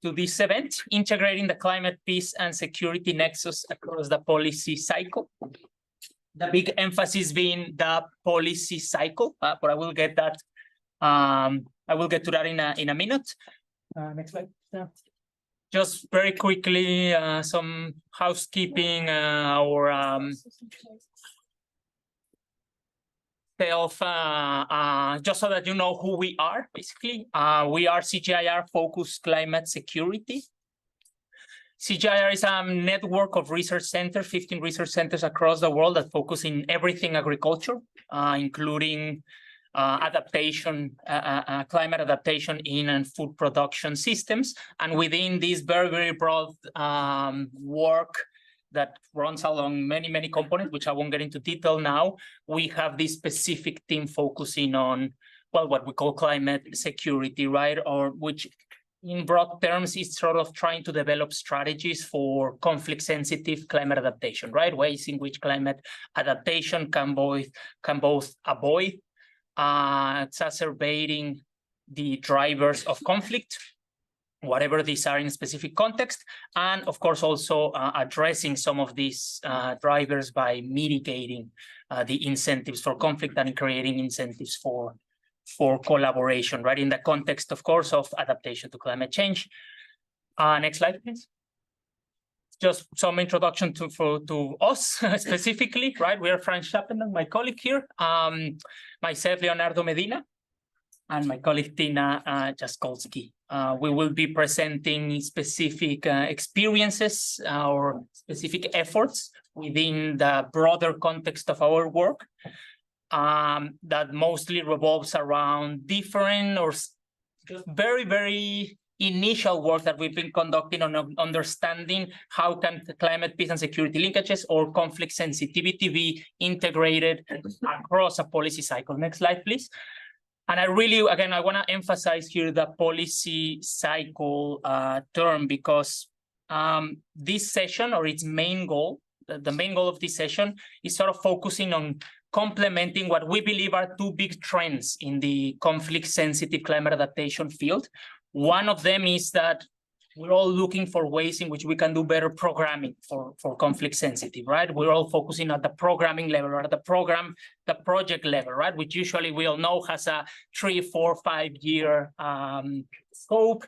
this event, integrating the climate, peace, and security nexus across the policy cycle. The big emphasis being the policy cycle, but I will get that. I will get to that in a minute. Next slide. Just very quickly, some housekeeping or just so that you know who we are, basically. We are CGIAR Focused Climate Security. CGIAR is a network of research centers, 15 research centers across the world that focus in everything agriculture, including adaptation, climate adaptation in and food production systems. And within this very, very broad work that runs along many, many components, which I won't get into detail now, we have this specific team focusing on, well, what we call climate security, right? Or which in broad terms is sort of trying to develop strategies for conflict-sensitive climate adaptation, right? Ways in which climate adaptation can both avoid exacerbating the drivers of conflict, whatever these are in a specific context, and of course also addressing some of these drivers by mitigating the incentives for conflict and creating incentives for collaboration, right? In the context, of course, of adaptation to climate change. Next slide, please. Just some introduction to us specifically, right? We are Frans, my colleague here, myself, Leonardo Medina, and my colleague Tina Jaskolski. We will be presenting specific experiences or specific efforts within the broader context of our work that mostly revolves around different or just very, very initial work that we've been conducting on understanding how can the climate, peace, and security linkages or conflict sensitivity be integrated across a policy cycle. Next slide, please. And I really, again, I want to emphasize here the policy cycle term because this session or its main goal, the main goal of this session is sort of focusing on complementing what we believe are two big trends in the conflict-sensitive climate adaptation field. One of them is that we're all looking for ways in which we can do better programming for conflict sensitive, right? We're all focusing at the programming level or at the project level, right? Which usually we all know has a 3, 4, 5 year scope,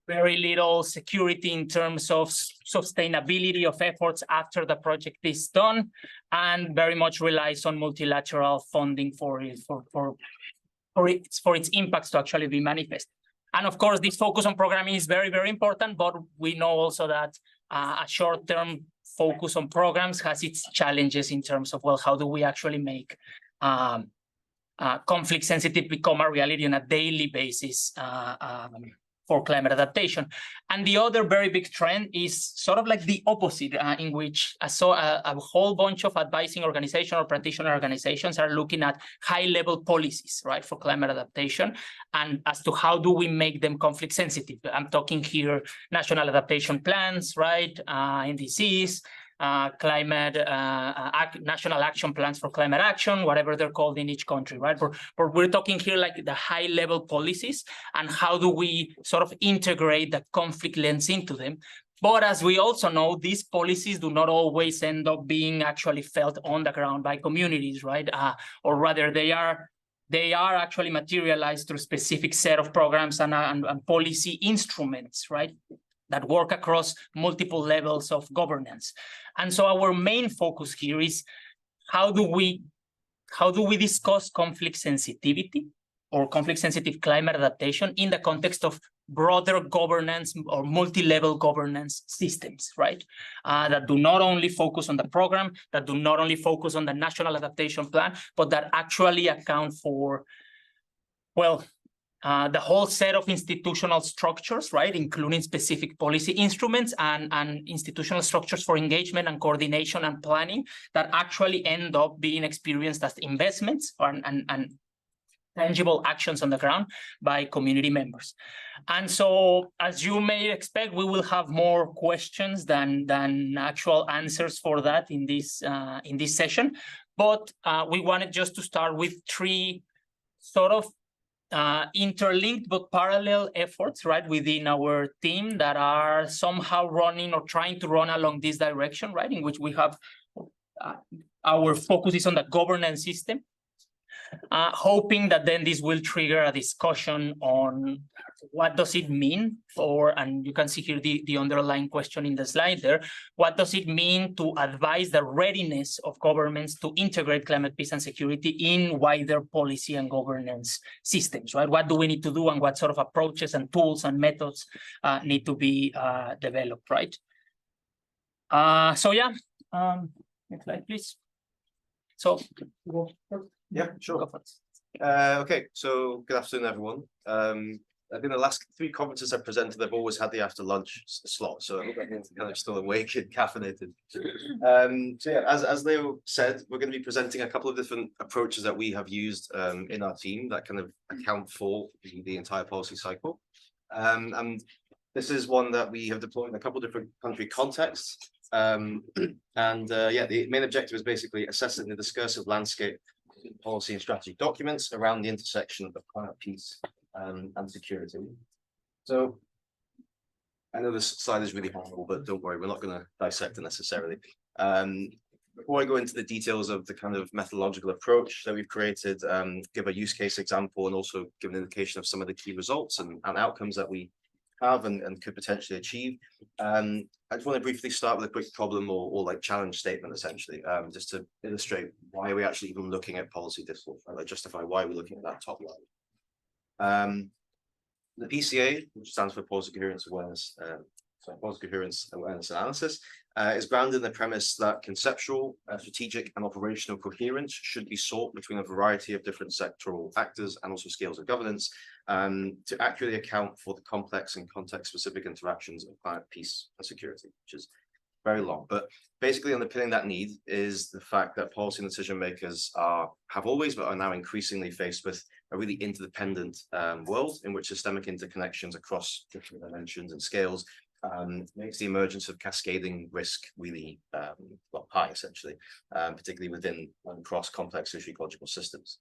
very little security in terms of sustainability of efforts after the project is done, and very much relies on multilateral funding for its impacts to actually be manifest. And of course, this focus on programming is very, very important, but we know also that a short-term focus on programs has its challenges in terms of, well, how do we actually make conflict sensitive become a reality on a daily basis for climate adaptation. And the other very big trend is sort of like the opposite, in which I saw a whole bunch of advising organizations or practitioner organizations are looking at high-level policies, right, for climate adaptation, and as to how do we make them conflict sensitive. I'm talking here national adaptation plans, right, NDCs, climate national action plans for climate action, whatever they're called in each country, right? But we're talking here like the high-level policies and how do we sort of integrate the conflict lens into them. But as we also know, these policies do not always end up being actually felt on the ground by communities, right? Or rather, they are actually materialized through a specific set of programs and policy instruments, right, that work across multiple levels of governance. And so our main focus here is how do we discuss conflict sensitivity or conflict sensitive climate adaptation in the context of broader governance or multi-level governance systems, right? That do not only focus on the program, that do not only focus on the national adaptation plan, but that actually account for, well, the whole set of institutional structures, right, including specific policy instruments and institutional structures for engagement and coordination and planning that actually end up being experienced as investments and tangible actions on the ground by community members. And so, as you may expect, we will have more questions than actual answers for that in this session. But we wanted just to start with 3 sort of interlinked but parallel efforts, right, within our team that are somehow running or trying to run along this direction, right, in which we have our focus is on the governance system, hoping that then this will trigger a discussion on what does it mean for, and you can see here the underlying question in the slide there, what does it mean to advise the readiness of governments to integrate climate peace and security in wider policy and governance systems, right? What do we need to do and what sort of approaches and tools and methods need to be developed, right? So yeah, next slide, please. So, yeah, sure. Okay, so good afternoon, everyone. I think the last 3 conferences I've presented, I've always had the after lunch slot, so I hope everyone's kind of still awake and caffeinated. So yeah, as Leo said, we're going to be presenting a couple of different approaches that we have used in our team that kind of account for the entire policy cycle. And this is one that we have deployed in a couple of different country contexts. Yeah, the main objective is basically assessing the discursive landscape policy and strategy documents around the intersection of climate peace and security. So I know this slide is really horrible, but don't worry, we're not going to dissect it necessarily. Before I go into the details of the kind of methodological approach that we've created, give a use case example and also give an indication of some of the key results and outcomes that we have and could potentially achieve. I just want to briefly start with a quick problem or like challenge statement, essentially, just to illustrate why we're actually even looking at policy discourse, right? Like justify why we're looking at that top line. The PCA, which stands for Policy Coherence Awareness, Policy Coherence Awareness Analysis, is grounded in the premise that conceptual, strategic, and operational coherence should be sought between a variety of different sectoral actors and also scales of governance to accurately account for the complex and context-specific interactions of climate peace and security, which is very long. But basically underpinning that need is the fact that policy and decision makers have always, but are now increasingly faced with a really interdependent world in which systemic interconnections across different dimensions and scales makes the emergence of cascading risk really high, essentially, particularly within and across complex socio-ecological systems.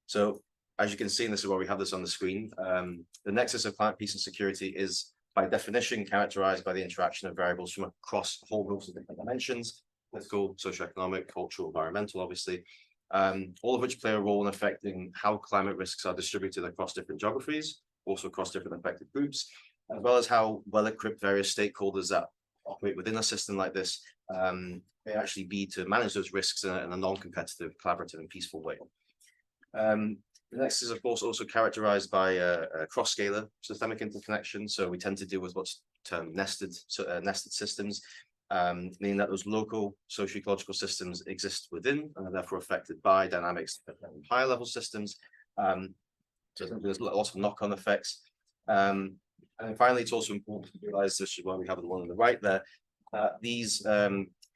So as you can see, and this is why we have this on the screen, the nexus of climate peace and security is by definition characterized by the interaction of variables from across a whole host of different dimensions: political, socioeconomic, cultural, environmental, obviously, all of which play a role in affecting how climate risks are distributed across different geographies, also across different affected groups, as well as how well-equipped various stakeholders that operate within a system like this may actually be to manage those risks in a non-competitive, collaborative, and peaceful way. The next is, of course, also characterized by a cross-scalar systemic interconnection. So we tend to deal with what's termed nested systems, meaning that those local socio-ecological systems exist within and are therefore affected by dynamics at higher level systems. So there's lots of knock-on effects. And finally, it's also important to realize, this is why we have the one on the right there, these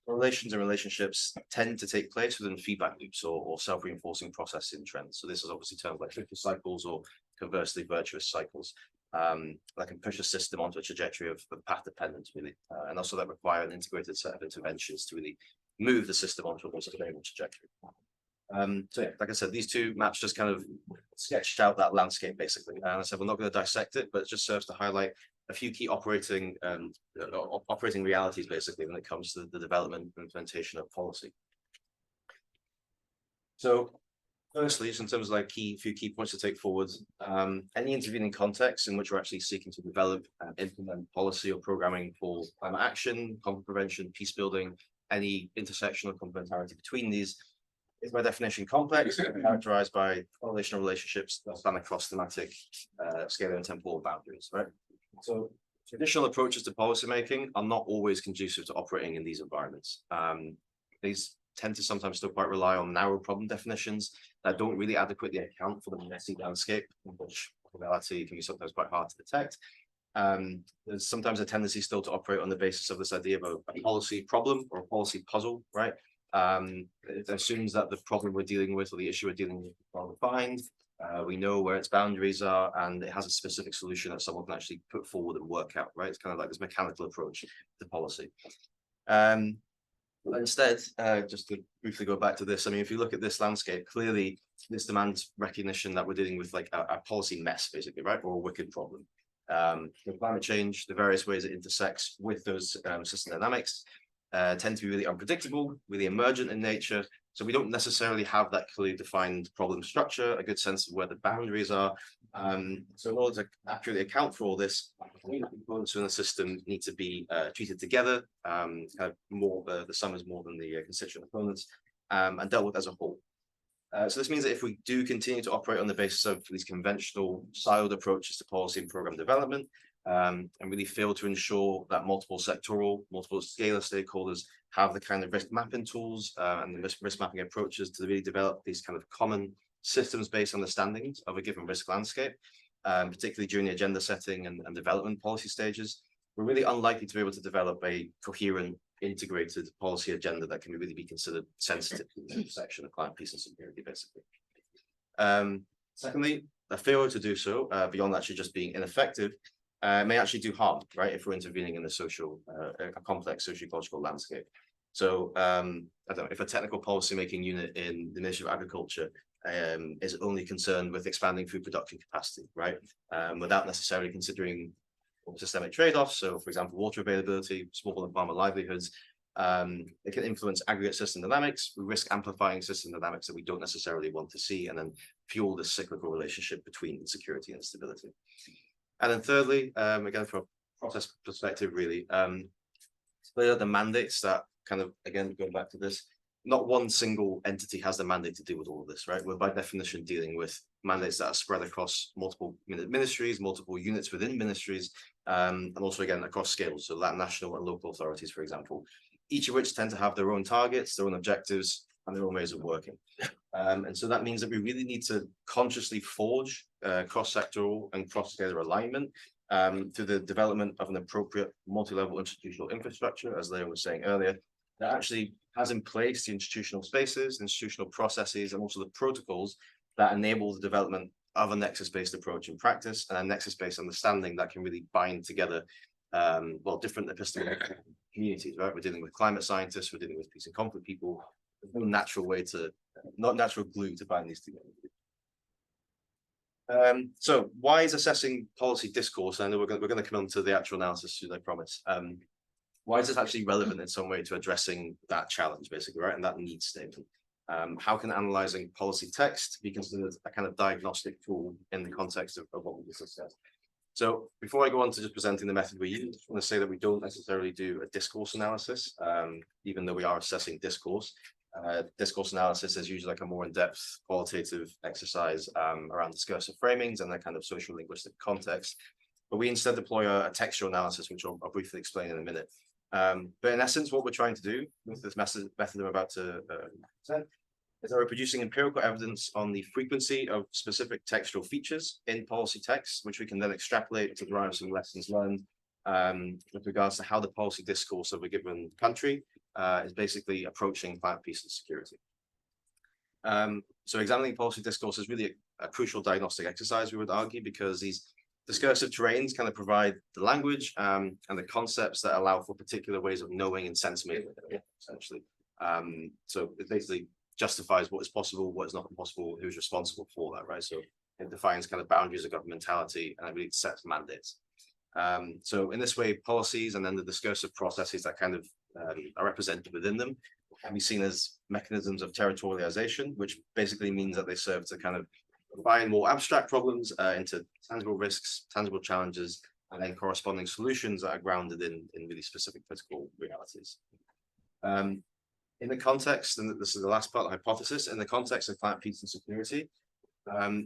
relations and relationships tend to take place within feedback loops or self-reinforcing processing trends. So this is obviously termed like vicious cycles or conversely virtuous cycles that can push a system onto a trajectory of path dependence, really, and also that require an integrated set of interventions to really move the system onto a more sustainable trajectory. So yeah, like I said, these two maps just kind of sketched out that landscape, basically. And I said, we're not going to dissect it, but it just serves to highlight a few key operating realities, basically, when it comes to the development and implementation of policy. So firstly, just in terms of like few key points to take forward, any intervening context in which we're actually seeking to develop and implement policy or programming for climate action, conflict prevention, peace building, any intersectional complementarity between these is by definition complex and characterized by correlational relationships that span across thematic, scalar and temporal boundaries, right? So traditional approaches to policymaking are not always conducive to operating in these environments. These tend to sometimes still quite rely on narrow problem definitions that don't really adequately account for the messy landscape, in which reality can be sometimes quite hard to detect. There's sometimes a tendency still to operate on the basis of this idea of a policy problem or a policy puzzle, right? It assumes that the problem we're dealing with or the issue we're dealing with is well defined. We know where its boundaries are, and it has a specific solution that someone can actually put forward and work out, right? It's kind of like this mechanical approach to policy. Instead, just to briefly go back to this, I mean, if you look at this landscape, clearly this demands recognition that we're dealing with like a policy mess, basically, right, or a wicked problem. The climate change, the various ways it intersects with those system dynamics tend to be really unpredictable, really emergent in nature. So we don't necessarily have that clearly defined problem structure, a good sense of where the boundaries are. So in order to accurately account for all this, the components in the system need to be treated together, kind of more the sum is more than the constituent components, and dealt with as a whole. So this means that if we do continue to operate on the basis of these conventional siloed approaches to policy and program development, and really fail to ensure that multiple sectoral, multiple scalar stakeholders have the kind of risk mapping tools and the risk mapping approaches to really develop these kind of common systems-based understandings of a given risk landscape, particularly during the agenda setting and development policy stages, we're really unlikely to be able to develop a coherent, integrated policy agenda that can really be considered sensitive to the intersection of climate peace and security, basically. Secondly, a failure to do so, beyond actually just being ineffective, may actually do harm, right, if we're intervening in a complex socio-ecological landscape. So I don't know, if a technical policymaking unit in the Ministry of Agriculture is only concerned with expanding food production capacity, right, without necessarily considering systemic trade-offs, so for example, water availability, smallholder farmer livelihoods, it can influence aggregate system dynamics. We risk amplifying system dynamics that we don't necessarily want to see, and then fuel this cyclical relationship between security and stability. And then thirdly, again, from a process perspective, really, it's clear the mandates that kind of, again, going back to this, not one single entity has the mandate to deal with all of this, right? We're by definition dealing with mandates that are spread across multiple ministries, multiple units within ministries, and also, again, across scales, so national and local authorities, for example, each of which tend to have their own targets, their own objectives, and their own ways of working. And so that means that we really need to consciously forge cross-sectoral and cross-scalar alignment through the development of an appropriate multi-level institutional infrastructure, as Leo was saying earlier, that actually has in place the institutional spaces, institutional processes, and also the protocols that enable the development of a nexus-based approach in practice and a nexus-based understanding that can really bind together, well, different epistemological communities, right? We're dealing with climate scientists, we're dealing with peace and conflict people. There's no natural way to, not natural glue to bind these together. So why is assessing policy discourse? I know we're going to come on to the actual analysis soon, I promise. Why is this actually relevant in some way to addressing that challenge, basically, right? And that need statement. How can analyzing policy text be considered a kind of diagnostic tool in the context of what we just discussed? So before I go on to just presenting the method we use, I just want to say that we don't necessarily do a discourse analysis, even though we are assessing discourse. Discourse analysis is usually like a more in-depth qualitative exercise around discursive framings and that kind of social linguistic context. But we instead deploy a textual analysis, which I'll briefly explain in a minute. But in essence, what we're trying to do with this method I'm about to present is that we're producing empirical evidence on the frequency of specific textual features in policy texts, which we can then extrapolate to derive some lessons learned with regards to how the policy discourse of a given country is basically approaching climate peace and security. So examining policy discourse is really a crucial diagnostic exercise, we would argue, because these discursive terrains kind of provide the language and the concepts that allow for particular ways of knowing and sense making, essentially. So it basically justifies what is possible, what is not possible, who's responsible for that, right? So it defines kind of boundaries of governmentality and it really sets mandates. So in this way, policies and then the discursive processes that kind of are represented within them can be seen as mechanisms of territorialization, which basically means that they serve to kind of combine more abstract problems into tangible risks, tangible challenges, and then corresponding solutions that are grounded in really specific political realities. In the context, and this is the last part of the hypothesis, in the context of climate peace and security,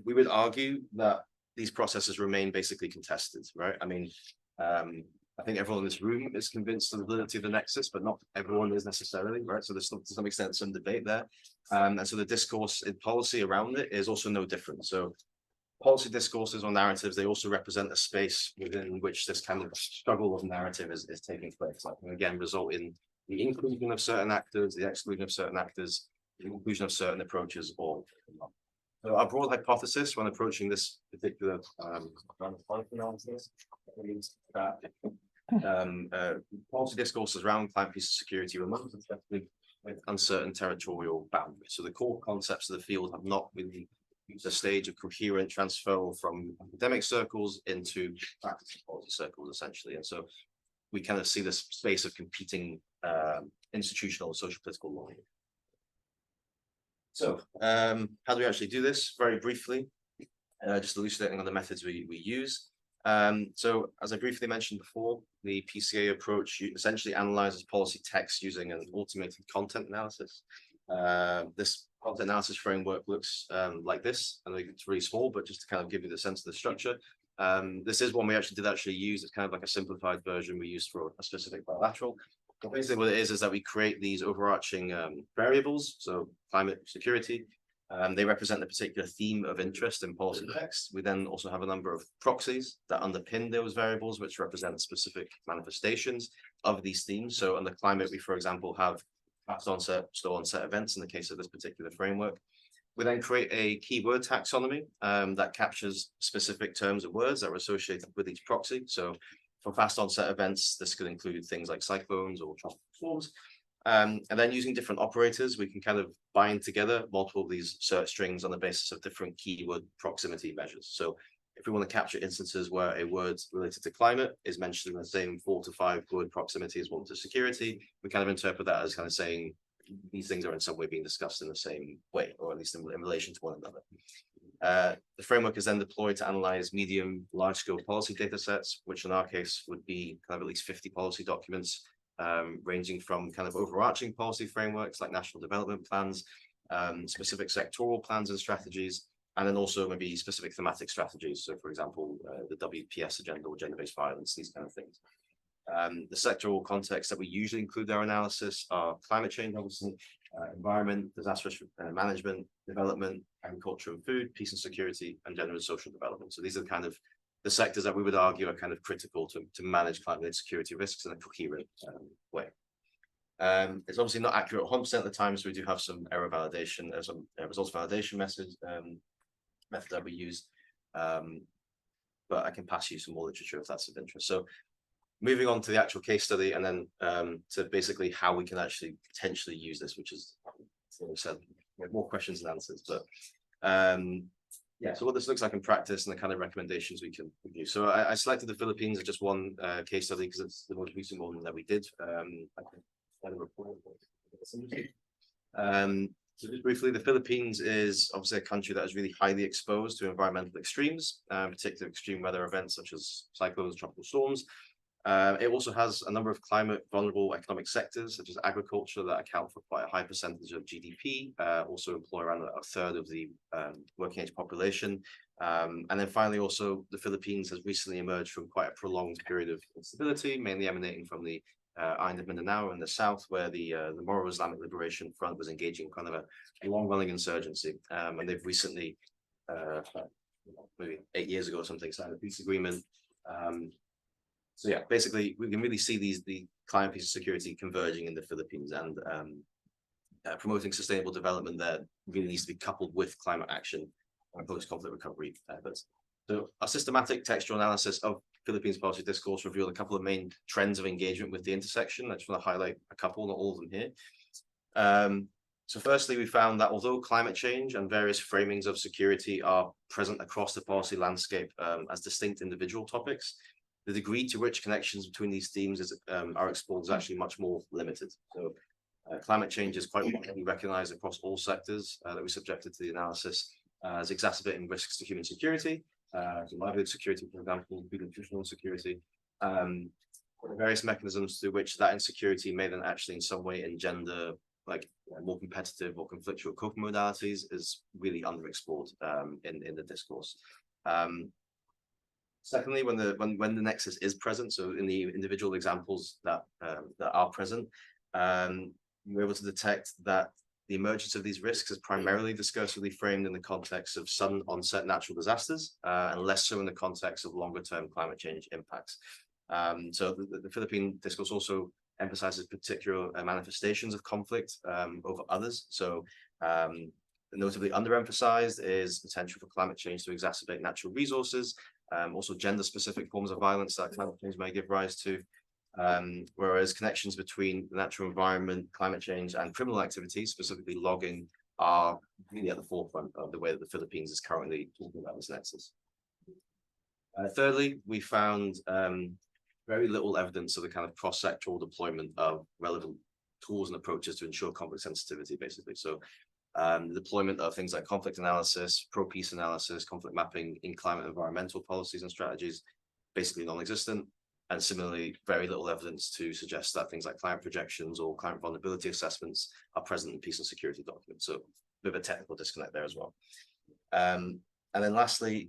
we would argue that these processes remain basically contested, right? I mean, I think everyone in this room is convinced of the validity of the nexus, but not everyone is necessarily, right? So there's to some extent some debate there. And so the discourse in policy around it is also no different. So policy discourses or narratives, they also represent a space within which this kind of struggle of narrative is taking place. Like, and again, result in the inclusion of certain actors, the exclusion of certain actors, the inclusion of certain approaches, or not. So our broad hypothesis when approaching this particular analysis is that policy discourses around climate peace and security remain with uncertain territorial boundaries. So the core concepts of the field have not really reached a stage of coherent transfer from academic circles into practice policy circles, essentially. And so we kind of see this space of competing institutional and social political law. So how do we actually do this? Very briefly, just elucidating on the methods we use. So as I briefly mentioned before, the PCA approach essentially analyzes policy text using an automated content analysis. This content analysis framework looks like this. I know it's really small, but just to kind of give you the sense of the structure. This is one we did use. It's kind of like a simplified version we used for a specific bilateral. But basically what it is that we create these overarching variables, so climate security. They represent a particular theme of interest in policy text. We then also have a number of proxies that underpin those variables, which represent specific manifestations of these themes. So on the climate, we, for example, have fast onset, slow onset events in the case of this particular framework. We then create a keyword taxonomy that captures specific terms and words that are associated with each proxy. So for fast onset events, this could include things like cyclones or tropical storms. And then using different operators, we can kind of bind together multiple of these search strings on the basis of different keyword proximity measures. So if we want to capture instances where a word related to climate is mentioned in the same 4 to 5 word proximity as one to security, we kind of interpret that as kind of saying these things are in some way being discussed in the same way, or at least in relation to one another. The framework is then deployed to analyze medium, large-scale policy data sets, which in our case would be kind of at least 50 policy documents, ranging from kind of overarching policy frameworks like national development plans, specific sectoral plans and strategies, and then also maybe specific thematic strategies. So for example, the WPS agenda or gender-based violence, these kind of things. The sectoral context that we usually include in our analysis are climate change, obviously, environment, disaster management, development, agriculture and food, peace and security, and gender and social development. So these are kind of the sectors that we would argue are kind of critical to manage climate security risks in a coherent way. It's obviously not accurate 100% of the time, so we do have some error validation, some results validation method that we use, but I can pass you some more literature if that's of interest. So moving on to the actual case study, and then to basically how we can actually potentially use this, which is, as I said, we have more questions than answers, but yeah, so what this looks like in practice and the kind of recommendations we can use. So I selected the Philippines as just one case study because it's the most recent one that we did. I can kind of report. So just briefly, the Philippines is obviously a country that is really highly exposed to environmental extremes, particularly extreme weather events such as cyclones, tropical storms. It also has a number of climate vulnerable economic sectors, such as agriculture, that account for quite a high percentage of GDP, also employ around a third of the working age population. And then finally, also, the Philippines has recently emerged from quite a prolonged period of instability, mainly emanating from the island of Mindanao in the south, where the Moro Islamic Liberation Front was engaging kind of a long-running insurgency. And they've recently, maybe 8 years ago or something, signed a peace agreement. So yeah, basically, we can really see the climate peace and security converging in the Philippines, and promoting sustainable development there really needs to be coupled with climate action and post-conflict recovery efforts. So a systematic textual analysis of Philippines policy discourse revealed a couple of main trends of engagement with the intersection. I just want to highlight a couple, not all of them here. So firstly, we found that although climate change and various framings of security are present across the policy landscape as distinct individual topics, the degree to which connections between these themes are explored is actually much more limited. So climate change is quite widely recognized across all sectors that we subjected to the analysis as exacerbating risks to human security, to livelihood security, for example, food and nutritional security, various mechanisms through which that insecurity may then actually in some way engender like more competitive or conflictual coping modalities is really underexplored in the discourse. Secondly, when the nexus is present, so in the individual examples that are present, we're able to detect that the emergence of these risks is primarily discursively framed in the context of sudden onset natural disasters, and less so in the context of longer-term climate change impacts. So the Philippine discourse also emphasizes particular manifestations of conflict over others. So notably underemphasized is potential for climate change to exacerbate natural resources, also gender-specific forms of violence that climate change may give rise to, Whereas connections between the natural environment, climate change, and criminal activities, specifically logging, are really at the forefront of the way that the Philippines is currently talking about this nexus. Thirdly, we found very little evidence of the kind of cross-sectoral deployment of relevant tools and approaches to ensure conflict sensitivity, basically. So the deployment of things like conflict analysis, pro-peace analysis, conflict mapping in climate environmental policies and strategies, basically non-existent. And similarly, very little evidence to suggest that things like climate projections or climate vulnerability assessments are present in peace and security documents. So a bit of a technical disconnect there as well. And then lastly,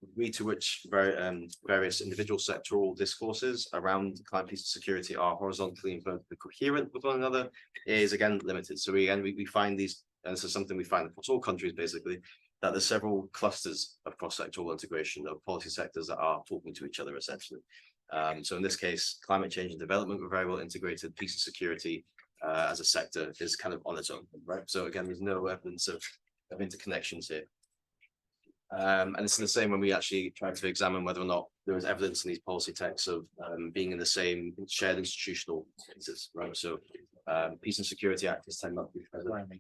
the degree to which various individual sectoral discourses around climate, peace and security are horizontally and vertically coherent with one another is again limited. So we find these, and this is something we find across all countries basically, that there's several clusters of cross-sectoral integration of policy sectors that are talking to each other essentially. So in this case, climate change and development were very well integrated. Peace and security as a sector is kind of on its own, right? So again, there's no evidence of interconnections here. And it's the same when we actually try to examine whether or not there is evidence in these policy texts of being in the same shared institutional spaces, right? So peace and security actors tend not to be present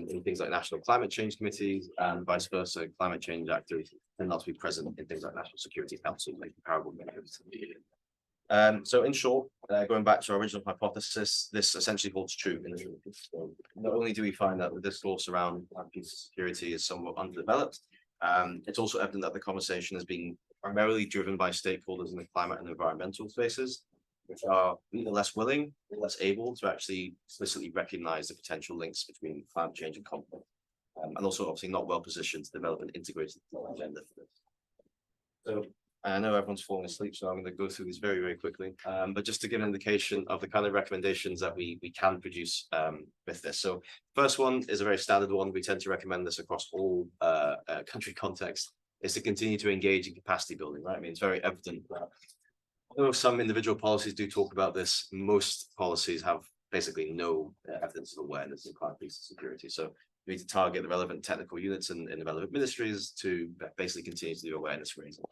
in things like national climate change committees, and vice versa, climate change actors tend not to be present in things like national security council, like comparable measures. So in short, going back to our original hypothesis, this essentially holds true in the Philippines. So not only do we find that the discourse around peace and security is somewhat underdeveloped, it's also evident that the conversation is being primarily driven by stakeholders in the climate and environmental spaces, which are either less willing or less able to actually explicitly recognize the potential links between climate change and conflict, and also obviously not well positioned to develop an integrated agenda for this. So I know everyone's falling asleep, so I'm going to go through these very, very quickly, but just to give an indication of the kind of recommendations that we can produce with this. So first one is a very standard one. We tend to recommend this across all country contexts, is to continue to engage in capacity building, right? I mean, it's very evident that although some individual policies do talk about this, most policies have basically no evidence of awareness in climate, peace and security. So we need to target the relevant technical units in the relevant ministries to basically continue to do awareness raising.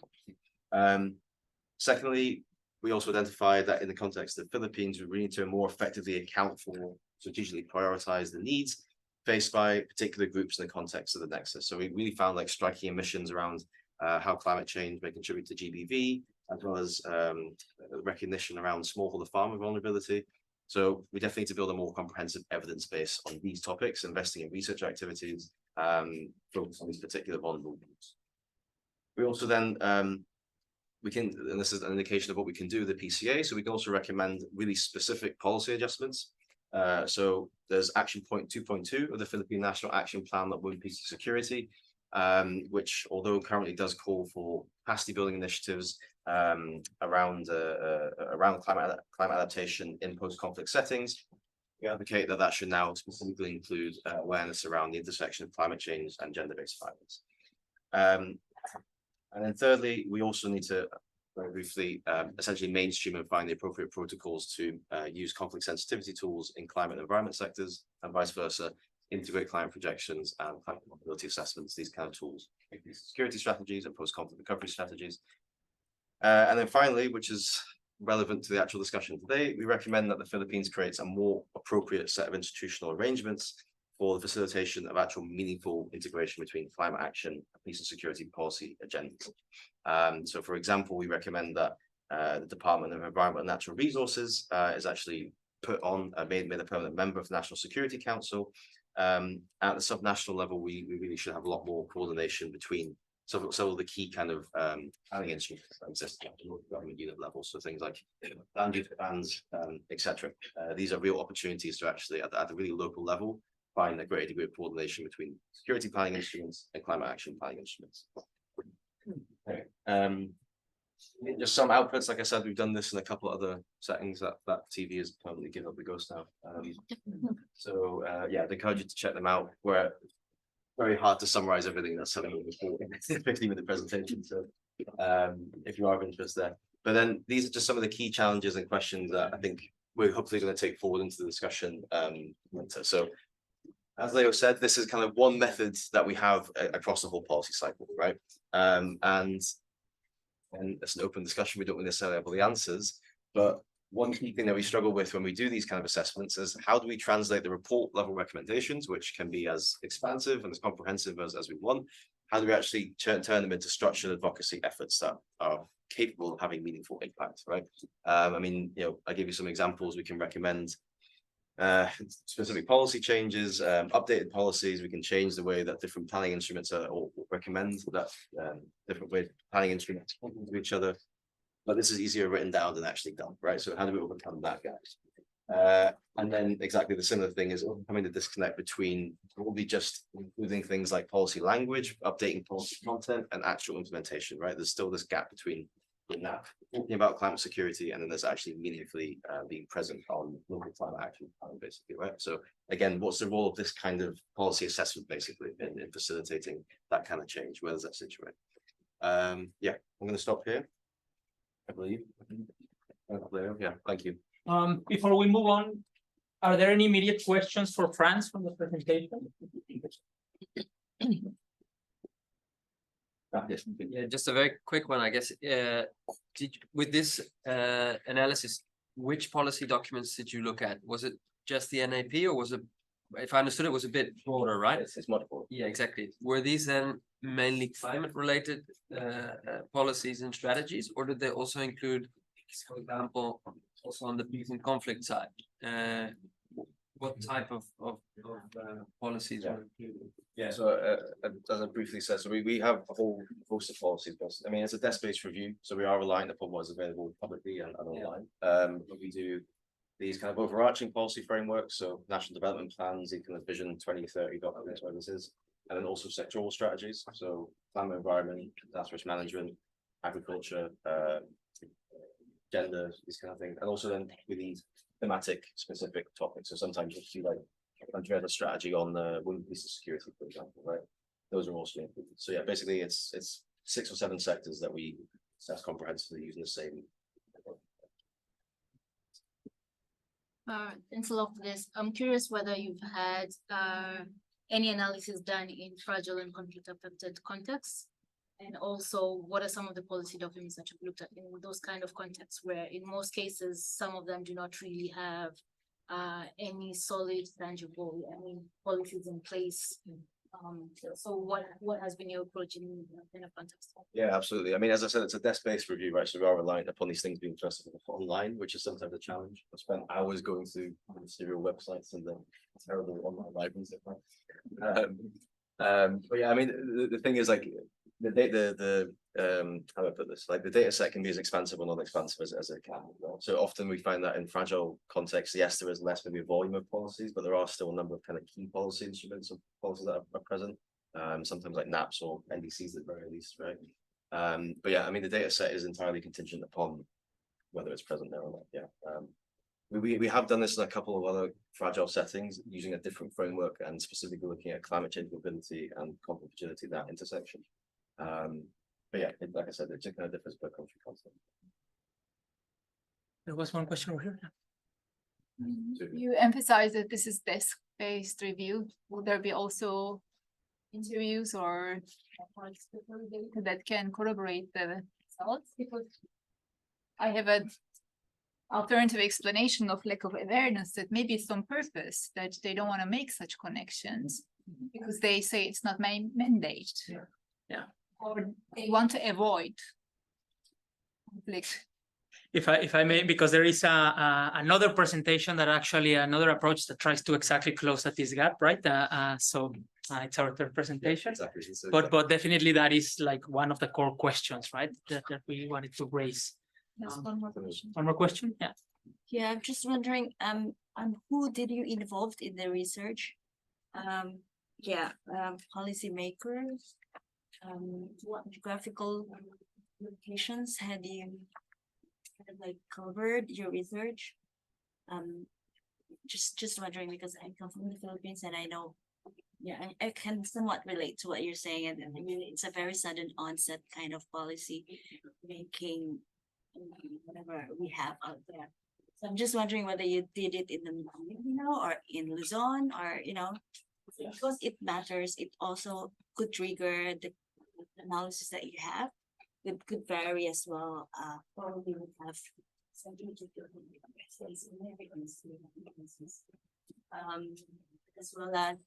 Secondly, we also identified that in the context of the Philippines, we need to more effectively account for, strategically prioritize the needs faced by particular groups in the context of the Nexus. So we really found like striking emissions around how climate change may contribute to GBV, as well as recognition around smallholder farmer vulnerability. So we definitely need to build a more comprehensive evidence base on these topics, investing in research activities, focused on these particular vulnerable groups. We also then, and this is an indication of what we can do with the PCA, so we can also recommend really specific policy adjustments. So there's action point 2.2 of the Philippine National Action Plan on Women, Peace and Security, which although currently does call for capacity building initiatives around climate adaptation in post-conflict settings, we advocate that should now specifically include awareness around the intersection of climate change and gender-based violence. And then thirdly, we also need to very briefly essentially mainstream and find the appropriate protocols to use conflict sensitivity tools in climate and environment sectors, and vice versa, integrate climate projections and climate vulnerability assessments, these kind of tools, security strategies and post-conflict recovery strategies. And then finally, which is relevant to the actual discussion today, we recommend that the Philippines creates a more appropriate set of institutional arrangements for the facilitation of actual meaningful integration between climate action and peace and security policy agendas. So for example, we recommend that the Department of Environment and Natural Resources is actually made a permanent member of the National Security Council. At the subnational level, we really should have a lot more coordination between several of the key kind of planning instruments that exist at the local government unit level. So things like land use plans, etc. These are real opportunities to actually, at the really local level, find a greater degree of coordination between security planning instruments and climate action planning instruments. Okay. Just some outputs. Like I said, we've done this in a couple of other settings. That TV is permanently given up the ghost now. So yeah, I'd encourage you to check them out. We're very hard to summarize everything that's said in the 15-minute presentation. So if you are of interest there. But then these are just some of the key challenges and questions that I think we're hopefully going to take forward into the discussion later. So as Leo said, this is kind of one method that we have across the whole policy cycle, right? And it's an open discussion. We don't necessarily have all the answers, but one key thing that we struggle with when we do these kind of assessments is how do we translate the report level recommendations, which can be as expansive and as comprehensive as we want. How do we actually turn them into structured advocacy efforts that are capable of having meaningful impact, right? I mean, I give you some examples. We can recommend specific policy changes, updated policies. We can change the way that different planning instruments are, or recommend that different way planning instruments talk to each other. But this is easier written down than actually done, right? So how do we overcome that, guys? And then exactly the similar thing is overcoming the disconnect between probably just including things like policy language, updating policy content, and actual implementation, right? There's still this gap between that talking about climate security and then there's actually meaningfully being present on local climate action plan, basically, right? So again, what's the role of this kind of policy assessment basically in facilitating that kind of change? Where does that situate? Yeah, I'm going to stop here, I believe. Yeah, thank you. Before we move on, are there any immediate questions for Frans from the presentation? Yeah, just a very quick one, I guess. With this analysis, which policy documents did you look at? Was it just the NAP, or was it, if I understood it, was a bit broader, right? It's much broader. Yeah, exactly. Were these then mainly climate-related policies and strategies, or did they also include, for example, also on the peace and conflict side? What type of policies were included? Yeah, so as I briefly said, so we have a whole host of policies. But I mean, it's a desk-based review, so we are relying upon what is available publicly and online. But we do these kind of overarching policy frameworks, so national development plans, Economic Vision 2030 documents, where this is, and then also sectoral strategies, so climate, environment, disaster risk management, agriculture, gender, these kind of things, and also then with these thematic specific topics. So sometimes you see like a country has a strategy on the women, peace and security, for example, right? Those are also included. So yeah, basically it's 6 or 7 sectors that we assess comprehensively using the same. Thanks a lot for this. I'm curious whether you've had any analysis done in fragile and conflict affected contexts. And also, what are some of the policy documents that you've looked at in those kind of contexts where in most cases, some of them do not really have any solid, tangible, policies in place. So what has been your approach in that kind of context? Yeah, absolutely. I mean, as I said, it's a desk-based review, right? So we are reliant upon these things being trusted online, which is sometimes a challenge. I spent hours going through serial websites and the terrible online libraries. But yeah, I mean, the thing is like, how do I put this? Like the data set can be as expansive or non-expansive as it can. So often we find that in fragile contexts, yes, there is less maybe volume of policies, but there are still a number of kind of key policy instruments or policies that are present. Sometimes like NAPs or NDCs at the very least, right? But yeah, I mean, the data set is entirely contingent upon whether it's present there or not. Yeah. We have done this in a couple of other fragile settings using a different framework and specifically looking at climate change mobility and conflict fragility, that intersection. But yeah, like I said, it just kind of differs per country concept. There was one question over here. You emphasize that this is desk-based review. Will there be also interviews or data that can corroborate the results? Because I have an alternative explanation of lack of awareness that maybe it's on purpose, that they don't want to make such connections because they say it's not my mandate. Yeah. Or they want to avoid conflict. If I may, because there is another presentation that actually another approach that tries to exactly close at this gap, right? So it's our third presentation, Exactly. So, but definitely that is like one of the core questions, right? That we wanted to raise. That's one more question. One more question, yeah. Yeah, I'm just wondering, who did you involved in the research? Policymakers. What geographical locations had you kind of like covered your research? Just wondering because I come from the Philippines and I know, yeah, I can somewhat relate to what you're saying, and I mean it's a very sudden onset kind of policy making, whatever we have out there. So I'm just wondering whether you did it in the Medina or in Luzon, or because it matters. It also could trigger the analysis that you have. It could vary as well. Probably would have As well as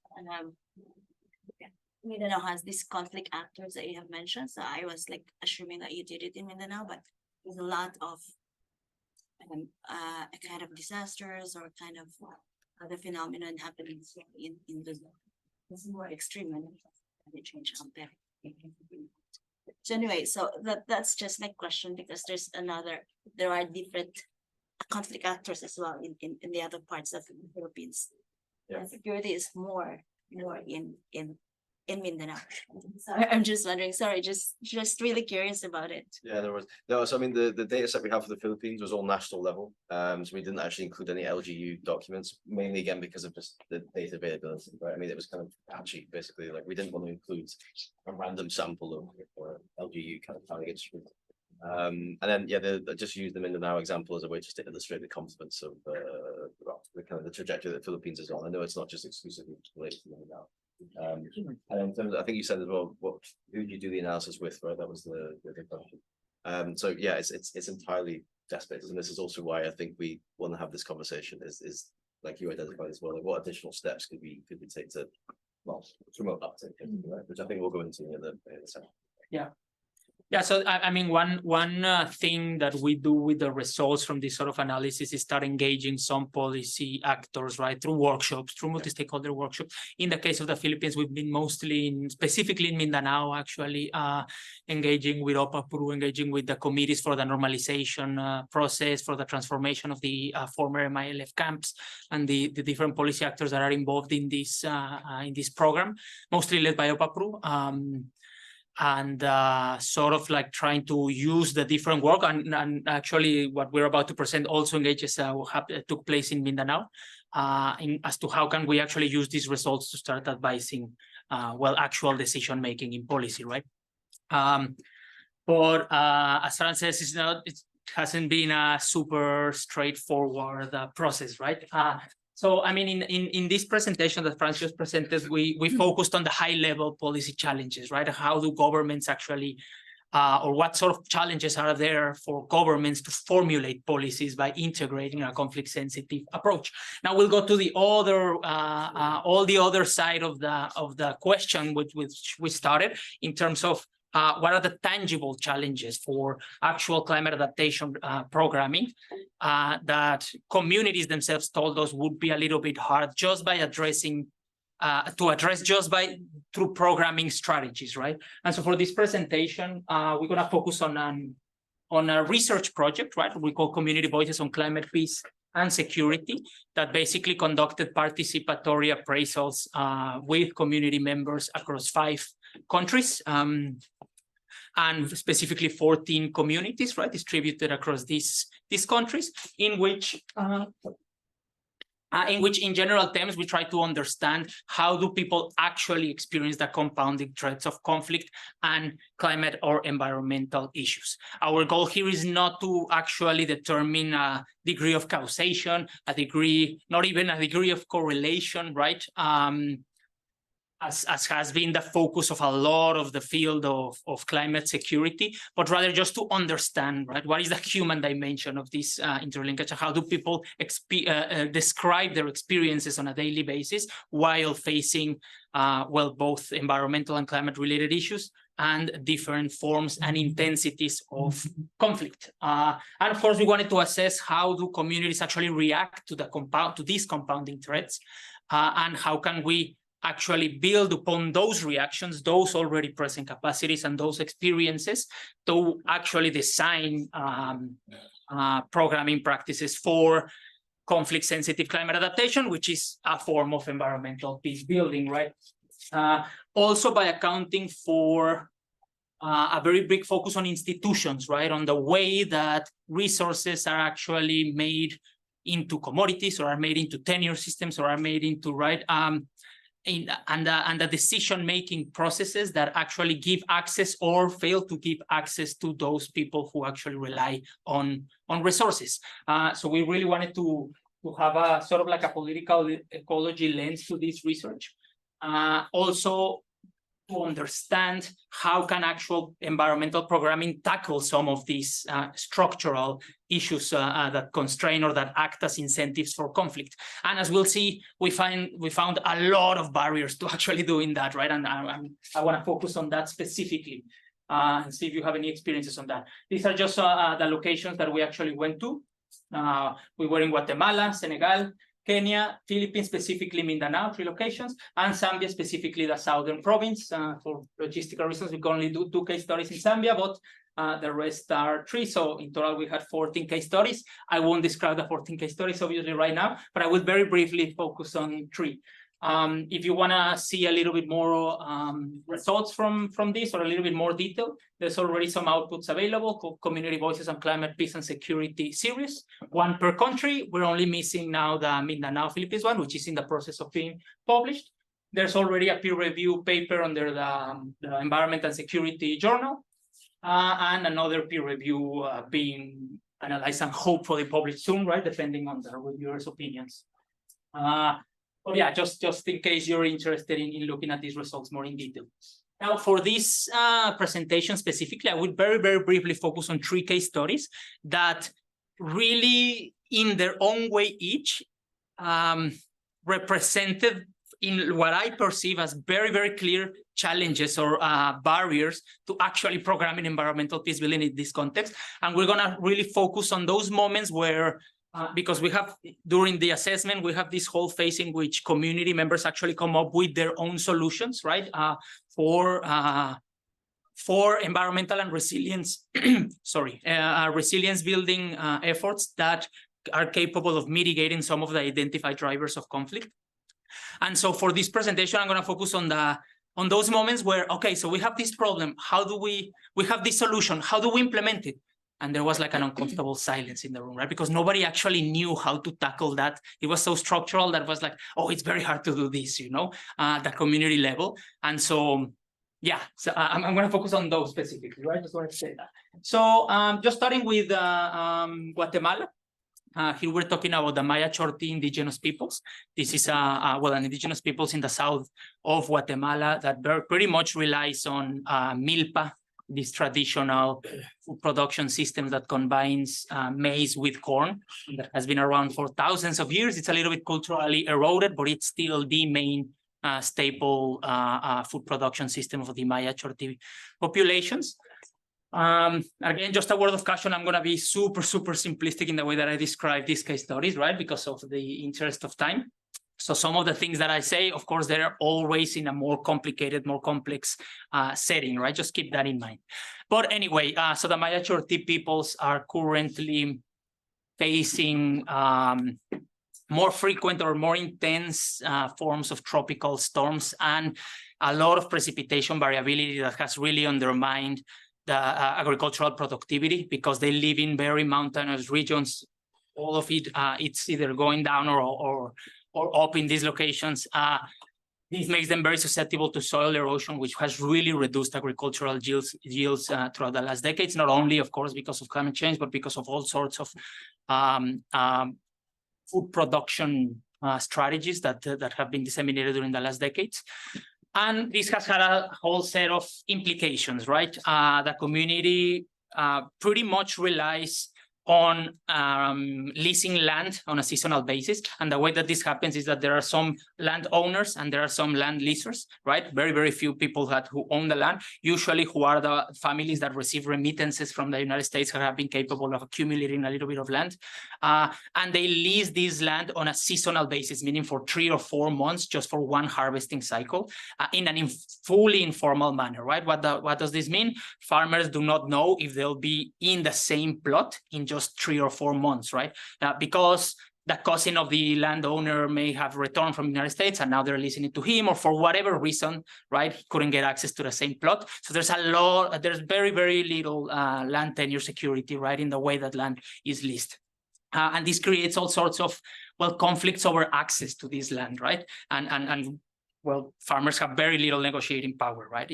Mindanao has these conflict actors that you have mentioned. So I was like assuming that you did it in Mindanao, but there's a lot of a kind of disasters or kind of other phenomenon happening in the it's more extreme and climate change out there. So anyway, so that's just my question, because there are different conflict actors as well in the other parts of the Philippines. Yeah. And security is more in Mindanao. So I'm just wondering, sorry, just really curious about it. Yeah, there was no. So I mean, the data set we have for the Philippines was all national level. So we didn't actually include any LGU documents, mainly again because of just the data availability. Right. I mean, it was kind of patchy, basically. Like we didn't want to include a random sample of or LGU kind of targets. And then yeah, I just used the Mindanao example as a way just to illustrate the confidence of the kind of the trajectory that the Philippines is on. I know it's not just exclusively related to Mindanao. And in terms of, I think you said as well, who do you do the analysis with, right? That was the question. So yeah, it's entirely desk-based, and this is also why I think we want to have this conversation. Is like you identified as well, like what additional steps could we take to promote uptake, right? Which I think we'll go into in the second. Yeah. Yeah, so I mean, one thing that we do with the results from this sort of analysis is start engaging some policy actors, right, through workshops, through multi-stakeholder workshops. In the case of the Philippines, we've been mostly specifically in Mindanao, actually, engaging with OPAPRU, engaging with the committees for the normalization process, for the transformation of the former MILF camps, and the different policy actors that are involved in this program, mostly led by OPAPRU. And sort of like trying to use the different work, and actually what we're about to present also engages took place in Mindanao, as to how can we actually use these results to start advising actual decision making in policy, right? But as Frans says, it hasn't been a super straightforward process, right? So, I mean, in this presentation that Frans just presented, we focused on the high-level policy challenges, right? How do governments actually, or what sort of challenges are there for governments to formulate policies by integrating a conflict-sensitive approach? Now we'll go to the other, all the other side of the question which we started in terms of what are the tangible challenges for actual climate adaptation programming that communities themselves told us would be a little bit hard just by addressing, through programming strategies, right? And so for this presentation, we're going to focus on a research project, right? We call Community Voices on Climate Peace and Security, that basically conducted participatory appraisals with community members across 5 countries, and specifically 14 communities, right, distributed across these countries, in which in general terms we try to understand how do people actually experience the compounding threats of conflict and climate or environmental issues. Our goal here is not to actually determine a degree of causation, not even a degree of correlation, right? As has been the focus of a lot of the field of climate security, but rather just to understand, right, what is the human dimension of this interlinkage? How do people describe their experiences on a daily basis while facing, both environmental and climate-related issues and different forms and intensities of conflict. And of course, we wanted to assess how do communities actually react to these compounding threats, and how can we actually build upon those reactions, those already present capacities and those experiences to actually design programming practices for conflict-sensitive climate adaptation, which is a form of environmental peace building, right? Also by accounting for a very big focus on institutions, right? On the way that resources are actually made into commodities or are made into tenure systems or are made into, right? And the decision-making processes that actually give access or fail to give access to those people who actually rely on resources. So we really wanted to have a sort of like a political ecology lens to this research. Also to understand how can actual environmental programming tackle some of these structural issues that constrain or that act as incentives for conflict. And as we'll see, we found a lot of barriers to actually doing that, right? And I want to focus on that specifically and see if you have any experiences on that. These are just the locations that we actually went to. We were in Guatemala, Senegal, Kenya, Philippines, specifically Mindanao, 3 locations, and Zambia, specifically the southern province. For logistical reasons, we can only do 2 case studies in Zambia, but the rest are 3. So in total, we had 14 case studies. I won't describe the 14 case studies, obviously, right now, but I will very briefly focus on 3. If you want to see a little bit more results from this or a little bit more detail, there's already some outputs available called Community Voices on Climate, Peace and Security series, 1 per country. We're only missing now the Mindanao, Philippines one, which is in the process of being published. There's already a peer review paper under the Environment and Security Journal, and another peer review being analyzed and hopefully published soon, right, depending on the reviewers' opinions. But yeah, just in case you're interested in looking at these results more in detail. Now, for this presentation specifically, I would very, very briefly focus on 3 case studies that really, in their own way each, represented in what I perceive as very, very clear challenges or barriers to actually programming environmental peace building in this context. And we're going to really focus on those moments where because we have, during the assessment, we have this whole phase in which community members actually come up with their own solutions, right, for environmental and resilience, resilience building efforts that are capable of mitigating some of the identified drivers of conflict. And so for this presentation, I'm going to focus on those moments where, okay, so we have this problem. How do we have this solution? How do we implement it? And there was like an uncomfortable silence in the room, right? Because nobody actually knew how to tackle that. It was so structural that it was like, oh, it's very hard to do this, you know, the community level. And so, yeah, so I'm going to focus on those specifically, right? Just wanted to say that. So just starting with Guatemala. Here we're talking about the Maya Chorti indigenous peoples. This is an indigenous peoples in the south of Guatemala that pretty much relies on milpa, this traditional food production system that combines maize with corn that has been around for thousands of years. It's a little bit culturally eroded, but it's still the main staple food production system of the Maya Chorti populations. Again, just a word of caution, I'm going to be super simplistic in the way that I describe these case studies, right? Because of the interest of time. So some of the things that I say, of course, they're always in a more complicated, more complex setting, right? Just keep that in mind. But anyway, so the Maya Chorti peoples are currently facing more frequent or more intense forms of tropical storms and a lot of precipitation variability that has really undermined the agricultural productivity because they live in very mountainous regions. All of it, it's either going down or up in these locations. This makes them very susceptible to soil erosion, which has really reduced agricultural yields throughout the last decades, not only, of course, because of climate change, but because of all sorts of food production strategies that have been disseminated during the last decades. And this has had a whole set of implications, right? The community pretty much relies on leasing land on a seasonal basis. And the way that this happens is that there are some landowners and there are some land leasers, right? Very few people who own the land, usually who are the families that receive remittances from the United States who have been capable of accumulating a little bit of land. And they lease this land on a seasonal basis, meaning for 3 or 4 months, just for one harvesting cycle, in a fully informal manner, right? What does this mean? Farmers do not know if they'll be in the same plot in just 3 or 4 months, right? Because the cousin of the landowner may have returned from the United States and now they're leasing it to him, or for whatever reason, right, he couldn't get access to the same plot. So there's very little land tenure security, right, in the way that land is leased. And this creates all sorts of, well, conflicts over access to this land, right? And well, farmers have very little negotiating power, right,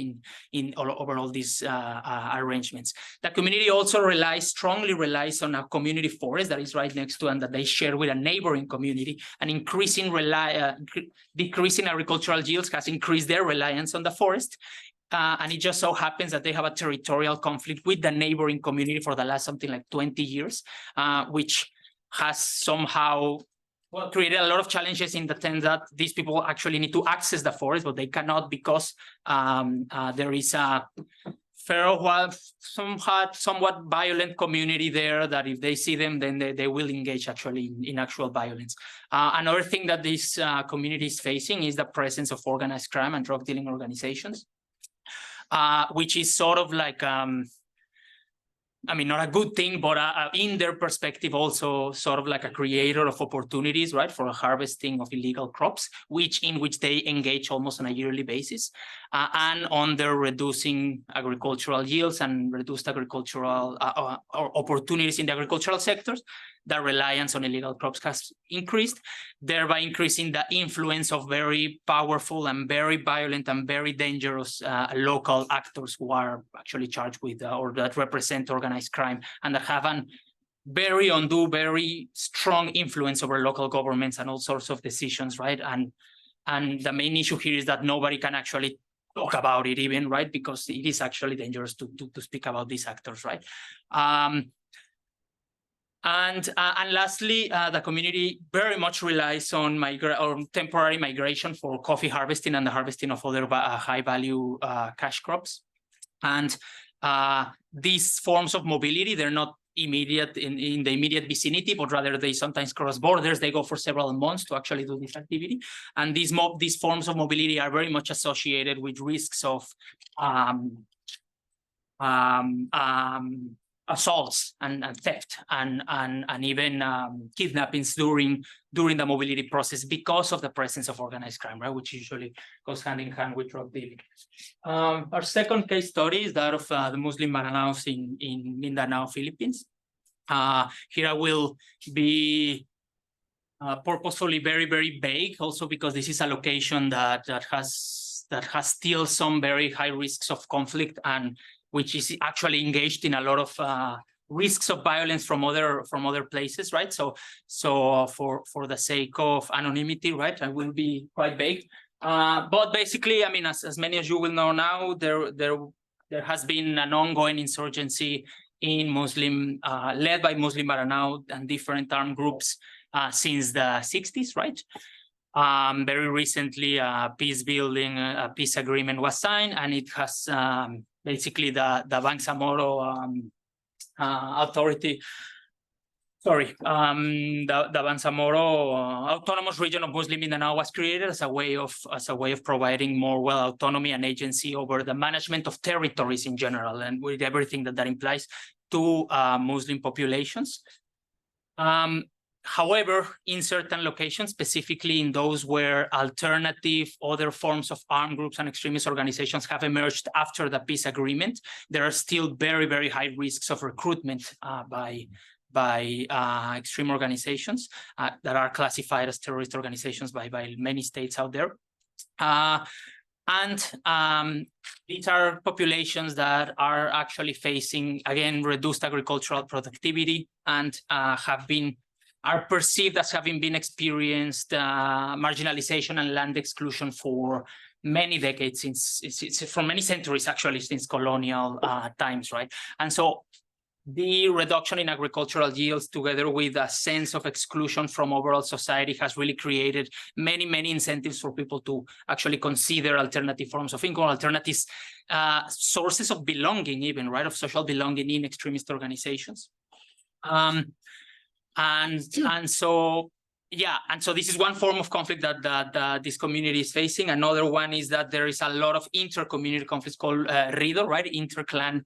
over all these arrangements. The community also strongly relies on a community forest that is right next to and that they share with a neighboring community. An decreasing agricultural yields has increased their reliance on the forest. And it just so happens that they have a territorial conflict with the neighboring community for the last something like 20 years, which has somehow created a lot of challenges in the sense that these people actually need to access the forest, but they cannot because there is a somewhat violent community there that if they see them, then they will engage actually in actual violence. Another thing that this community is facing is the presence of organized crime and drug dealing organizations, which is sort of like, I mean, not a good thing, but in their perspective, also sort of like a creator of opportunities, right, for a harvesting of illegal crops, in which they engage almost on a yearly basis, and on their reducing agricultural yields and reduced agricultural opportunities in the agricultural sectors. The reliance on illegal crops has increased, thereby increasing the influence of very powerful and very violent and very dangerous local actors who are actually charged with or that represent organized crime and that have a very strong influence over local governments and all sorts of decisions, right? And the main issue here is that nobody can actually talk about it even, right? Because it is actually dangerous to speak about these actors, right? And lastly, the community very much relies on temporary migration for coffee harvesting and the harvesting of other high-value cash crops. And these forms of mobility, they're not immediate in the immediate vicinity, but rather they sometimes cross borders. They go for several months to actually do this activity. And these forms of mobility are very much associated with risks of assaults and theft and even kidnappings during the mobility process because of the presence of organized crime, right, which usually goes hand in hand with drug dealing. Our second case study is that of the Muslim Maranaos in Mindanao, Philippines. Here I will be purposefully very vague, also because this is a location that has still some very high risks of conflict and which is actually engaged in a lot of risks of violence from other places, right? So for the sake of anonymity, right, I will be quite vague. But basically, I mean, as many as you will know now, there has been an ongoing insurgency in Muslim, led by Muslim Maranao and different armed groups since the 60s, right? Very recently, a peace agreement was signed, and it has basically the Bangsamoro authority. Sorry, the Bangsamoro autonomous region of Muslim Mindanao was created as a way of providing more autonomy and agency over the management of territories in general, and with everything that implies to Muslim populations. However, in certain locations, specifically in those where alternative other forms of armed groups and extremist organizations have emerged after the peace agreement, there are still very high risks of recruitment by extreme organizations that are classified as terrorist organizations by many states out there. These are populations that are actually facing, again, reduced agricultural productivity and are perceived as having been experienced marginalization and land exclusion for many decades, for many centuries, actually, since colonial times, right? And so the reduction in agricultural yields, together with a sense of exclusion from overall society, has really created many incentives for people to actually consider alternative forms of income, alternative sources of belonging, even, right, of social belonging in extremist organizations. And so this is one form of conflict that this community is facing. Another one is that there is a lot of inter-community conflicts called RIDO, right? Inter-clan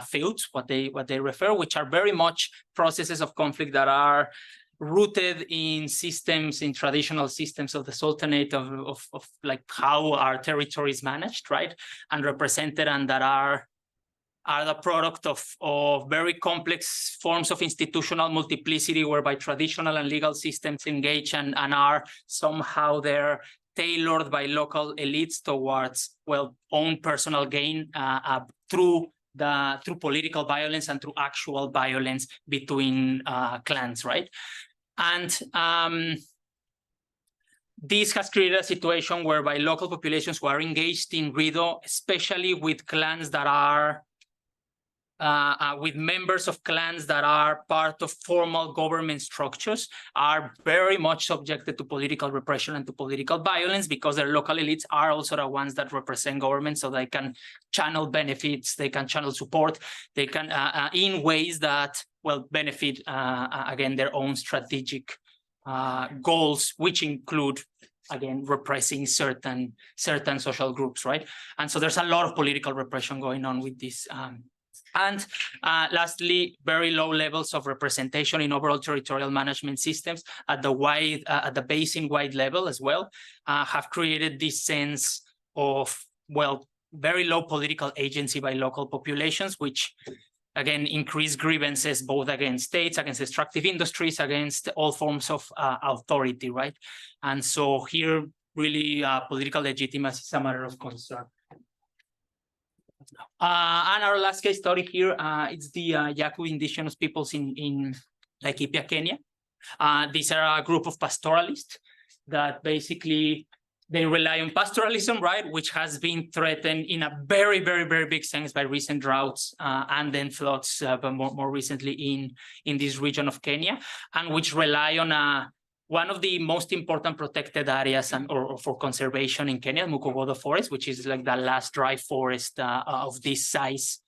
feuds, what they refer, which are very much processes of conflict that are rooted in systems, in traditional systems of the Sultanate, of like how our territory is managed, right? And represented, and that are the product of very complex forms of institutional multiplicity, whereby traditional and legal systems engage and are somehow there tailored by local elites towards, well, own personal gain through political violence and through actual violence between clans, right? And this has created a situation whereby local populations who are engaged in RIDO, especially with clans that are with members of clans that are part of formal government structures, are very much subjected to political repression and to political violence, because their local elites are also the ones that represent government, so they can channel benefits, they can channel support, they can in ways that will benefit again their own strategic goals, which include again repressing certain social groups, right? And so there's a lot of political repression going on with this. And lastly, very low levels of representation in overall territorial management systems at the basin-wide level as well, have created this sense of, well, very low political agency by local populations, which again increase grievances both against states, against extractive industries, against all forms of authority, right? And so here, really, political legitimacy is a matter of concern. And our last case study here, it's the Yaku indigenous peoples in Laikipia, Kenya. These are a group of pastoralists that basically they rely on pastoralism, right, which has been threatened in a very, very, very big sense by recent droughts and then floods, but more recently in this region of Kenya, and which rely on one of the most important protected areas or for conservation in Kenya, Mukogodo Forest, which is like the last dry forest of this size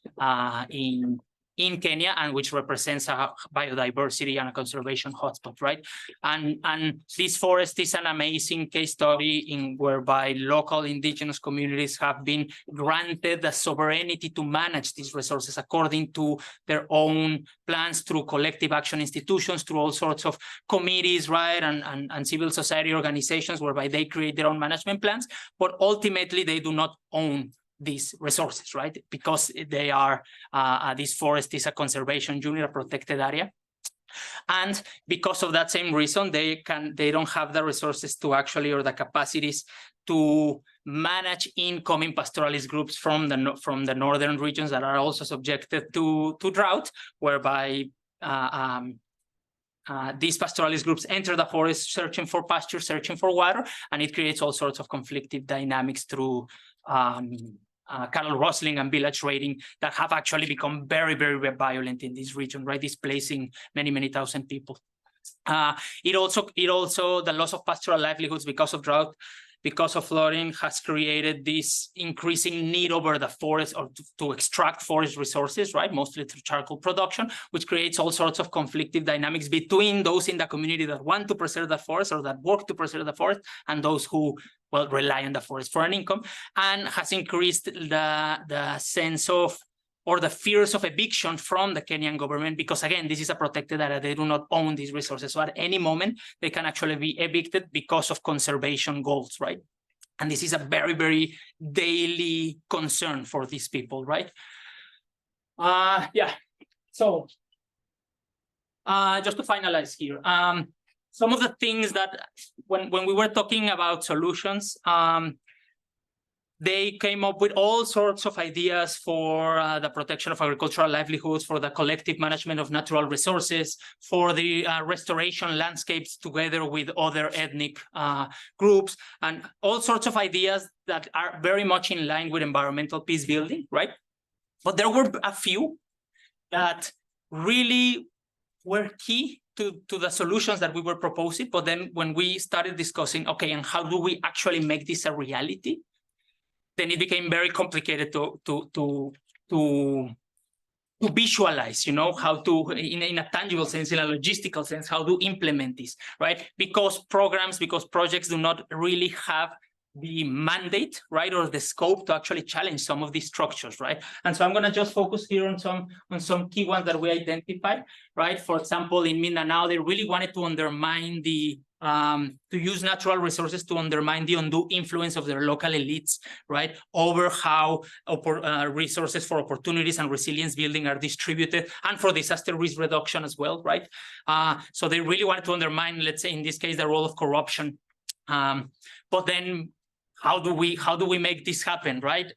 in Kenya, and which represents a biodiversity and a conservation hotspot, right? And this forest is an amazing case study in whereby local indigenous communities have been granted the sovereignty to manage these resources according to their own plans, through collective action institutions, through all sorts of committees, right? And civil society organizations whereby they create their own management plans, but ultimately they do not own these resources, right? Because they are, this forest is a conservation unit, a protected area. And because of that same reason, they don't have the resources to actually, or the capacities to manage incoming pastoralist groups from the northern regions that are also subjected to drought, whereby these pastoralist groups enter the forest searching for pasture, searching for water, and it creates all sorts of conflictive dynamics through cattle rustling and village raiding that have actually become very, very violent in this region, right? Displacing many, many thousand people. It also, the loss of pastoral livelihoods because of drought, because of flooding, has created this increasing need over the forest, or to extract forest resources, right? Mostly through charcoal production, which creates all sorts of conflictive dynamics between those in the community that want to preserve the forest or that work to preserve the forest, and those who, well, rely on the forest for an income, and has increased the sense of, or the fears of eviction from the Kenyan government, because again, this is a protected area. They do not own these resources. So at any moment, they can actually be evicted because of conservation goals, right? And this is a very, very daily concern for these people, right? Yeah, so just to finalize here, some of the things that when we were talking about solutions, they came up with all sorts of ideas for the protection of agricultural livelihoods, for the collective management of natural resources, for the restoration landscapes together with other ethnic groups, and all sorts of ideas that are very much in line with environmental peace building, right? But there were a few that really were key to the solutions that we were proposing. But then when we started discussing, okay, and how do we actually make this a reality? Then it became very complicated to visualize, you know, how to, in a tangible sense, in a logistical sense, how to implement this, right? Because projects do not really have the mandate, right, or the scope to actually challenge some of these structures, right? And so I'm going to just focus here on some key ones that we identified, right? For example, in Mindanao, they really wanted to undermine the to use natural resources to undermine the undue influence of their local elites, right, over how resources for opportunities and resilience building are distributed, and for disaster risk reduction as well, right? So they really wanted to undermine, let's say in this case, the role of corruption But then how do we make this happen, right?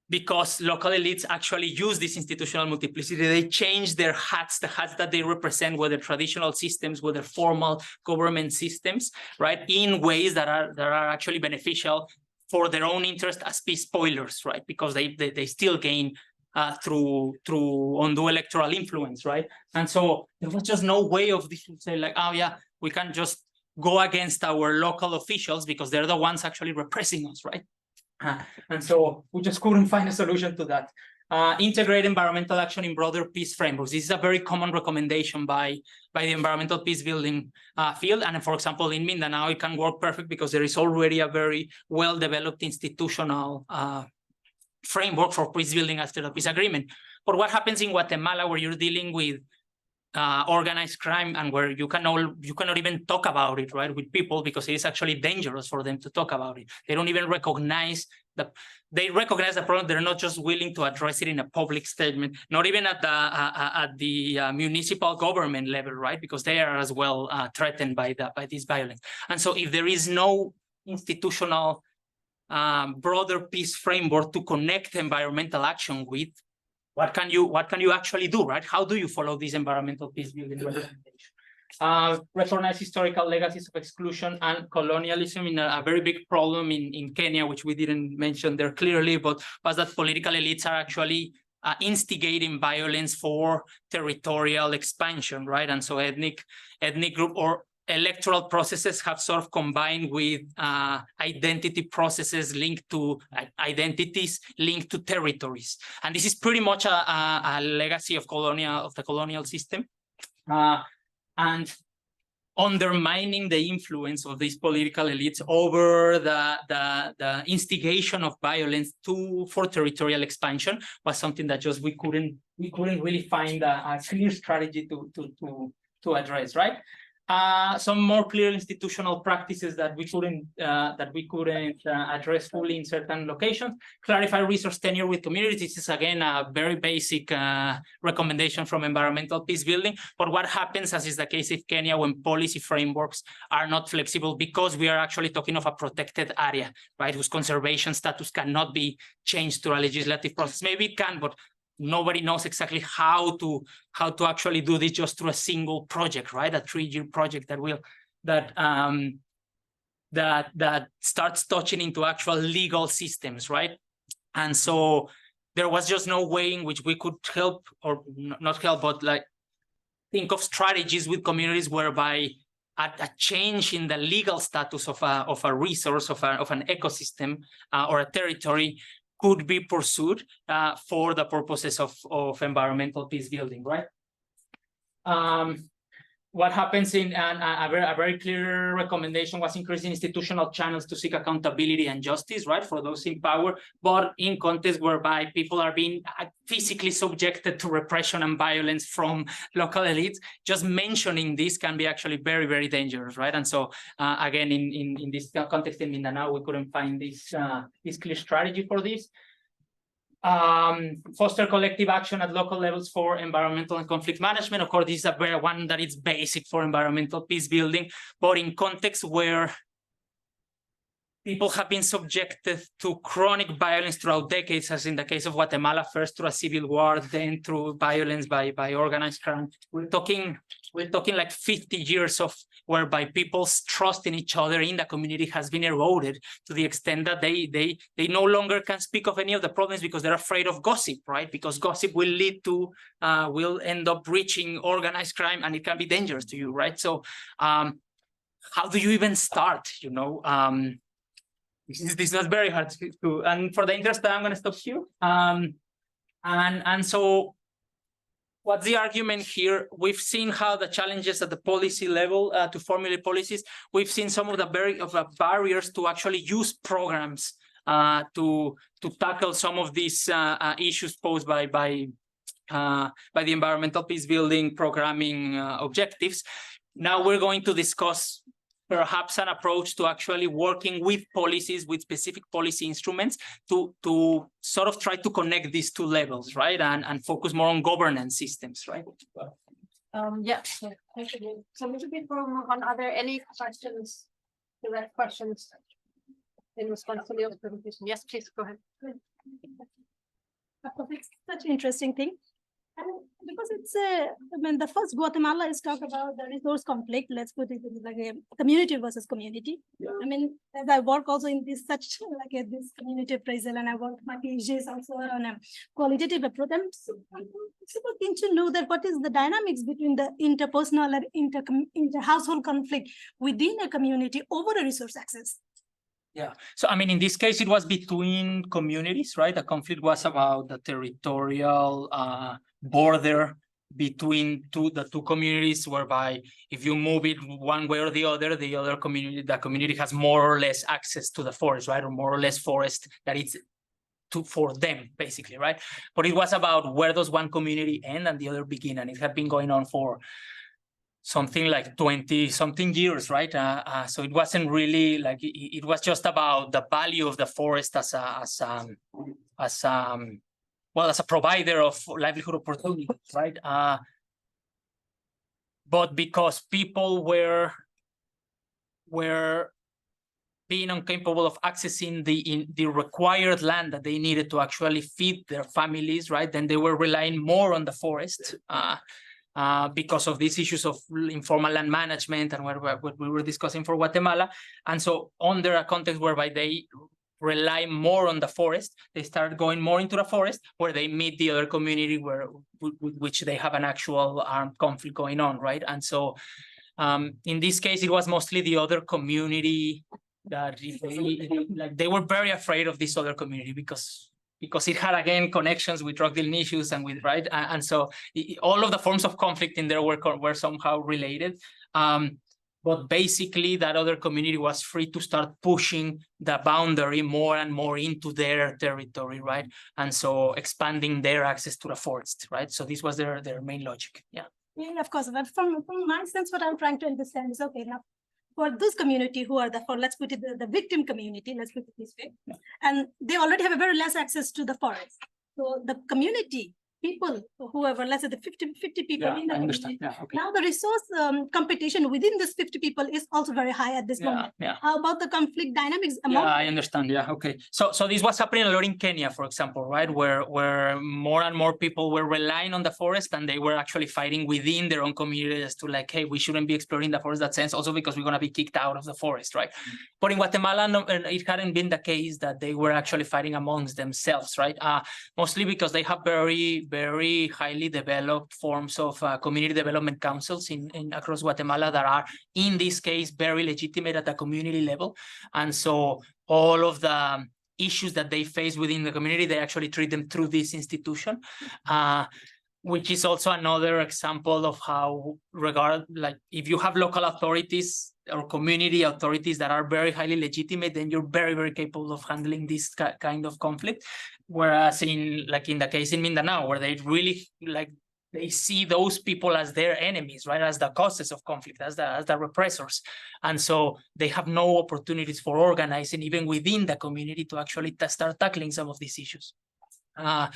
Because local elites actually use this institutional multiplicity. They change their hats, the hats that they represent, whether traditional systems, whether formal government systems, right, in ways that are actually beneficial for their own interest as peace spoilers, right? Because they still gain through undue electoral influence, right? And so there was just no way of this to say like, oh yeah, we can just go against our local officials because they're the ones actually repressing us, right? And so we just couldn't find a solution to that. Integrate environmental action in broader peace frameworks. This is a very common recommendation by the environmental peace building field. And for example, in Mindanao, it can work perfect because there is already a very well-developed institutional framework for peace building after the peace agreement. But what happens in Guatemala, where you're dealing with organized crime and where you cannot even talk about it, right, with people, because it is actually dangerous for them to talk about it. They don't even recognize they recognize the problem. They're not just willing to address it in a public statement, not even at the municipal government level, right, because they are as well threatened by this violence. And so if there is no institutional broader peace framework to connect environmental action with, what can you actually do, right? How do you follow this environmental peace building recommendation? Recognize historical legacies of exclusion and colonialism in a very big problem in Kenya, which we didn't mention there clearly, but was that political elites are actually instigating violence for territorial expansion, right? And so ethnic group or electoral processes have sort of combined with identity processes linked to identities linked to territories, and this is pretty much a legacy of the colonial system, and undermining the influence of these political elites over the instigation of violence for territorial expansion was something that just we couldn't really find a clear strategy to address, right? Some more clear institutional practices that we couldn't address fully in certain locations. Clarify resource tenure with communities. This is again a very basic recommendation from environmental peace building. But what happens, as is the case in Kenya, when policy frameworks are not flexible, because we are actually talking of a protected area, right, whose conservation status cannot be changed through a legislative process. Maybe it can, but nobody knows exactly how to actually do this just through a single project, right? A 3-year project that starts touching into actual legal systems, right? And so there was just no way in which we could help, or not help, but like think of strategies with communities whereby a change in the legal status of a resource, of an ecosystem or a territory could be pursued for the purposes of environmental peace building, right? What happens in a very clear recommendation was increasing institutional channels to seek accountability and justice, right, for those in power, but in contexts whereby people are being physically subjected to repression and violence from local elites. Just mentioning this can be actually very, very dangerous, right? And so again, in this context in Mindanao, we couldn't find this clear strategy for this. Foster collective action at local levels for environmental and conflict management. Of course, this is a very one that is basic for environmental peace building, but in contexts where people have been subjected to chronic violence throughout decades, as in the case of Guatemala, first through a civil war, then through violence by organized crime. We're talking like 50 years of whereby people's trust in each other in the community has been eroded to the extent that they no longer can speak of any of the problems because they're afraid of gossip, right? Because gossip will lead to, will end up reaching organized crime, and it can be dangerous to you, right? So how do you even start, you know? This was very hard to, and for the interest that I'm going to stop here. And so what's the argument here? We've seen how the challenges at the policy level to formulate policies. We've seen some of the barriers to actually use programs to tackle some of these issues posed by the environmental peace building programming objectives. Now we're going to discuss perhaps an approach to actually working with policies, with specific policy instruments to sort of try to connect these two levels, right? And focus more on governance systems, right? Yeah, so thank you. So a little bit from on, are there any questions, direct questions in response to Leo's presentation? Yes, please go ahead. It's such an interesting thing. And because it's I mean, the first Guatemala is talk about the resource conflict. Let's put it like a community versus community. I mean, as I work also in this such like this community appraisal, and I work my PhD is also on a qualitative approach. I'm super keen to know that what is the dynamics between the interpersonal and inter-household conflict within a community over a resource access. Yeah. So, I mean, in this case, it was between communities, right? The conflict was about the territorial border between the two communities, whereby if you move it one way or the community has more or less access to the forest, right? Or more or less forest that it's for them, basically, right? But it was about where does one community end and the other begin, and it had been going on for something like 20-something years, right? So it wasn't really like it was just about the value of the forest as a provider of livelihood opportunities, right? But because people were being incapable of accessing the required land that they needed to actually feed their families, right? Then they were relying more on the forest. Because of these issues of informal land management and what we were discussing for Guatemala. And so under a context whereby they rely more on the forest, they start going more into the forest where they meet the other community with which they have an actual armed conflict going on, right? And so in this case, it was mostly the other community that they were very afraid of this other community because it had, again, connections with drug dealing issues and with, right? And so all of the forms of conflict in there were somehow related. But basically, that other community was free to start pushing the boundary more and more into their territory, right? And so expanding their access to the forest, right? So this was their main logic, yeah. Yeah, of course. But from my sense, what I'm trying to understand is, okay, now, for this community who are let's put it the victim community, let's put it this way, yeah. And they already have a very less access to the forest. So the community people, whoever, let's say the 50 people in the community. Yeah, okay. Now the resource competition within this 50 people is also very high at this moment. Yeah. How about the conflict dynamics among? Yeah, I understand. Yeah, okay. So this was happening a lot in Kenya, for example, right? Where more and more people were relying on the forest and they were actually fighting within their own community as to like, hey, we shouldn't be exploring the forest that sense, also because we're going to be kicked out of the forest, right? But in Guatemala, no, it hadn't been the case that they were actually fighting amongst themselves, right? Mostly because they have very highly developed forms of community development councils across Guatemala that are, in this case, very legitimate at the community level. And so all of the issues that they face within the community, they actually treat them through this institution, which is also another example of how if you have local authorities or community authorities that are very highly legitimate, then you're very capable of handling this kind of conflict. Whereas in the case in Mindanao, where they really they see those people as their enemies, right? As the causes of conflict, as the repressors. And so they have no opportunities for organizing even within the community to actually start tackling some of these issues. And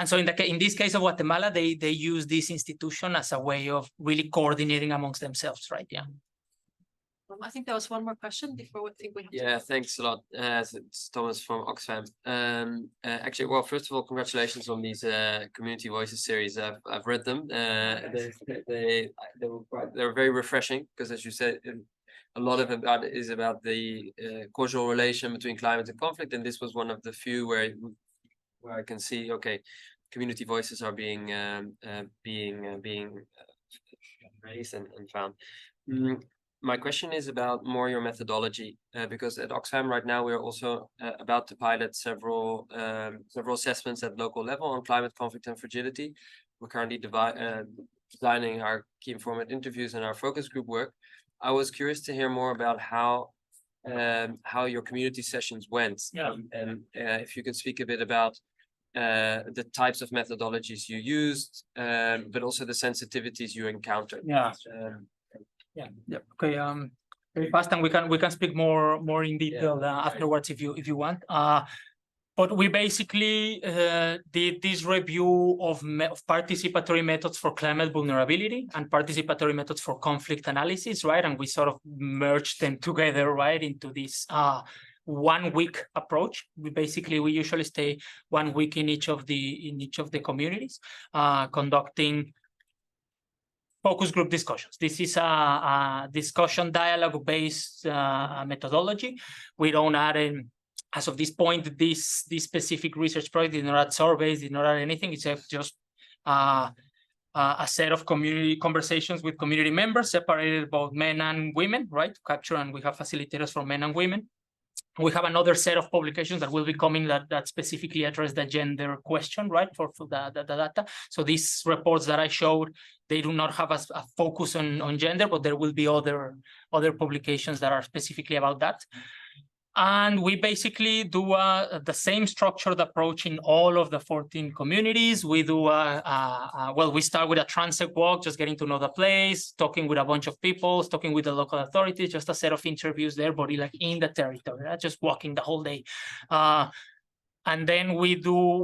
so in this case of Guatemala, they use this institution as a way of really coordinating amongst themselves, right? Yeah. I think there was one more question before we think we. Yeah, thanks a lot. It's Thomas from Oxfam. Actually, well, first of all, congratulations on these Community Voices series. I've read them. They were very refreshing because, as you said, a lot of it is about the causal relation between climate and conflict, and this was one of the few where I can see, okay, community voices are being raised and found. My question is about more your methodology, because at Oxfam right now we're also about to pilot several assessments at local level on climate conflict and fragility. We're currently designing our key informant interviews and our focus group work. I was curious to hear more about how your community sessions went, and if you could speak a bit about the types of methodologies you used, but also the sensitivities you encountered. Yeah. Okay. Very fast, and we can speak more in detail afterwards if you want. But we basically did this review of participatory methods for climate vulnerability and participatory methods for conflict analysis, right? And we sort of merged them together, right, into this 1 week approach. We usually stay 1 week in each of the communities, conducting focus group discussions. This is a discussion dialogue-based methodology. We don't add in, as of this point, this specific research project did not add surveys, did not add anything. It's just a set of community conversations with community members, separated both men and women, right? To capture, and we have facilitators for men and women. We have another set of publications that will be coming that specifically address the gender question, right, for the data. So these reports that I showed, they do not have a focus on gender, but there will be other publications that are specifically about that. And we basically do the same structured approach in all of the 14 communities. We do, we start with a transect walk, just getting to know the place, talking with a bunch of people, talking with the local authorities, just a set of interviews there, but like in the territory, right? Just walking the whole day. And then we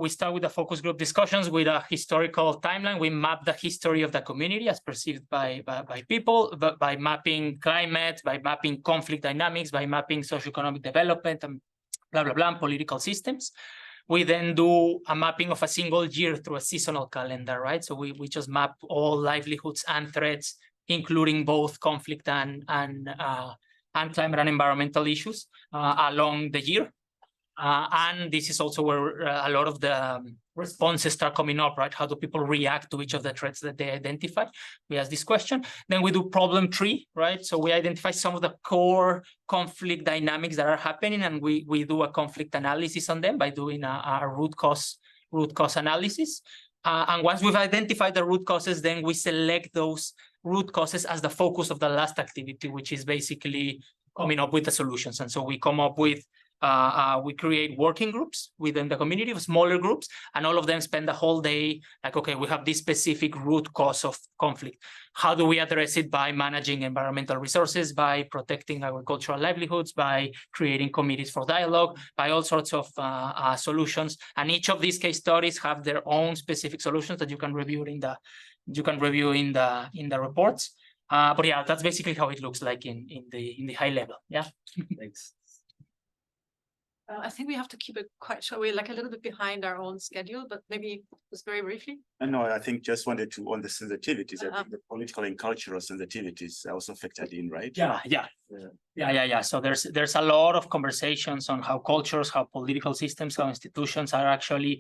start with the focus group discussions with a historical timeline. We map the history of the community as perceived by people, but by mapping climate, by mapping conflict dynamics, by mapping socioeconomic development, and blah, blah, blah, and political systems. We then do a mapping of a single year through a seasonal calendar, right? So we just map all livelihoods and threats, including both conflict and climate and environmental issues along the year. And this is also where a lot of the responses start coming up, right? How do people react to each of the threats that they identify? We ask this question. Then we do problem tree, right? So we identify some of the core conflict dynamics that are happening, and we do a conflict analysis on them by doing a root cause analysis. And once we've identified the root causes, then we select those root causes as the focus of the last activity, which is basically coming up with the solutions. And so we come up with we create working groups within the community of smaller groups, and all of them spend the whole day like, okay, we have this specific root cause of conflict. How do we address it? By managing environmental resources, by protecting agricultural livelihoods, by creating committees for dialogue, by all sorts of solutions. And each of these case studies have their own specific solutions that you can review in the reports. But yeah, that's basically how it looks like in the high level. Yeah. Thanks. I think we have to keep it quite short. We're like a little bit behind our own schedule, but maybe just very briefly. No, I think just wanted to on the sensitivities. I think the political and cultural sensitivities are also factored in, right? Yeah. So there's a lot of conversations on how cultures, how political systems, how institutions are actually,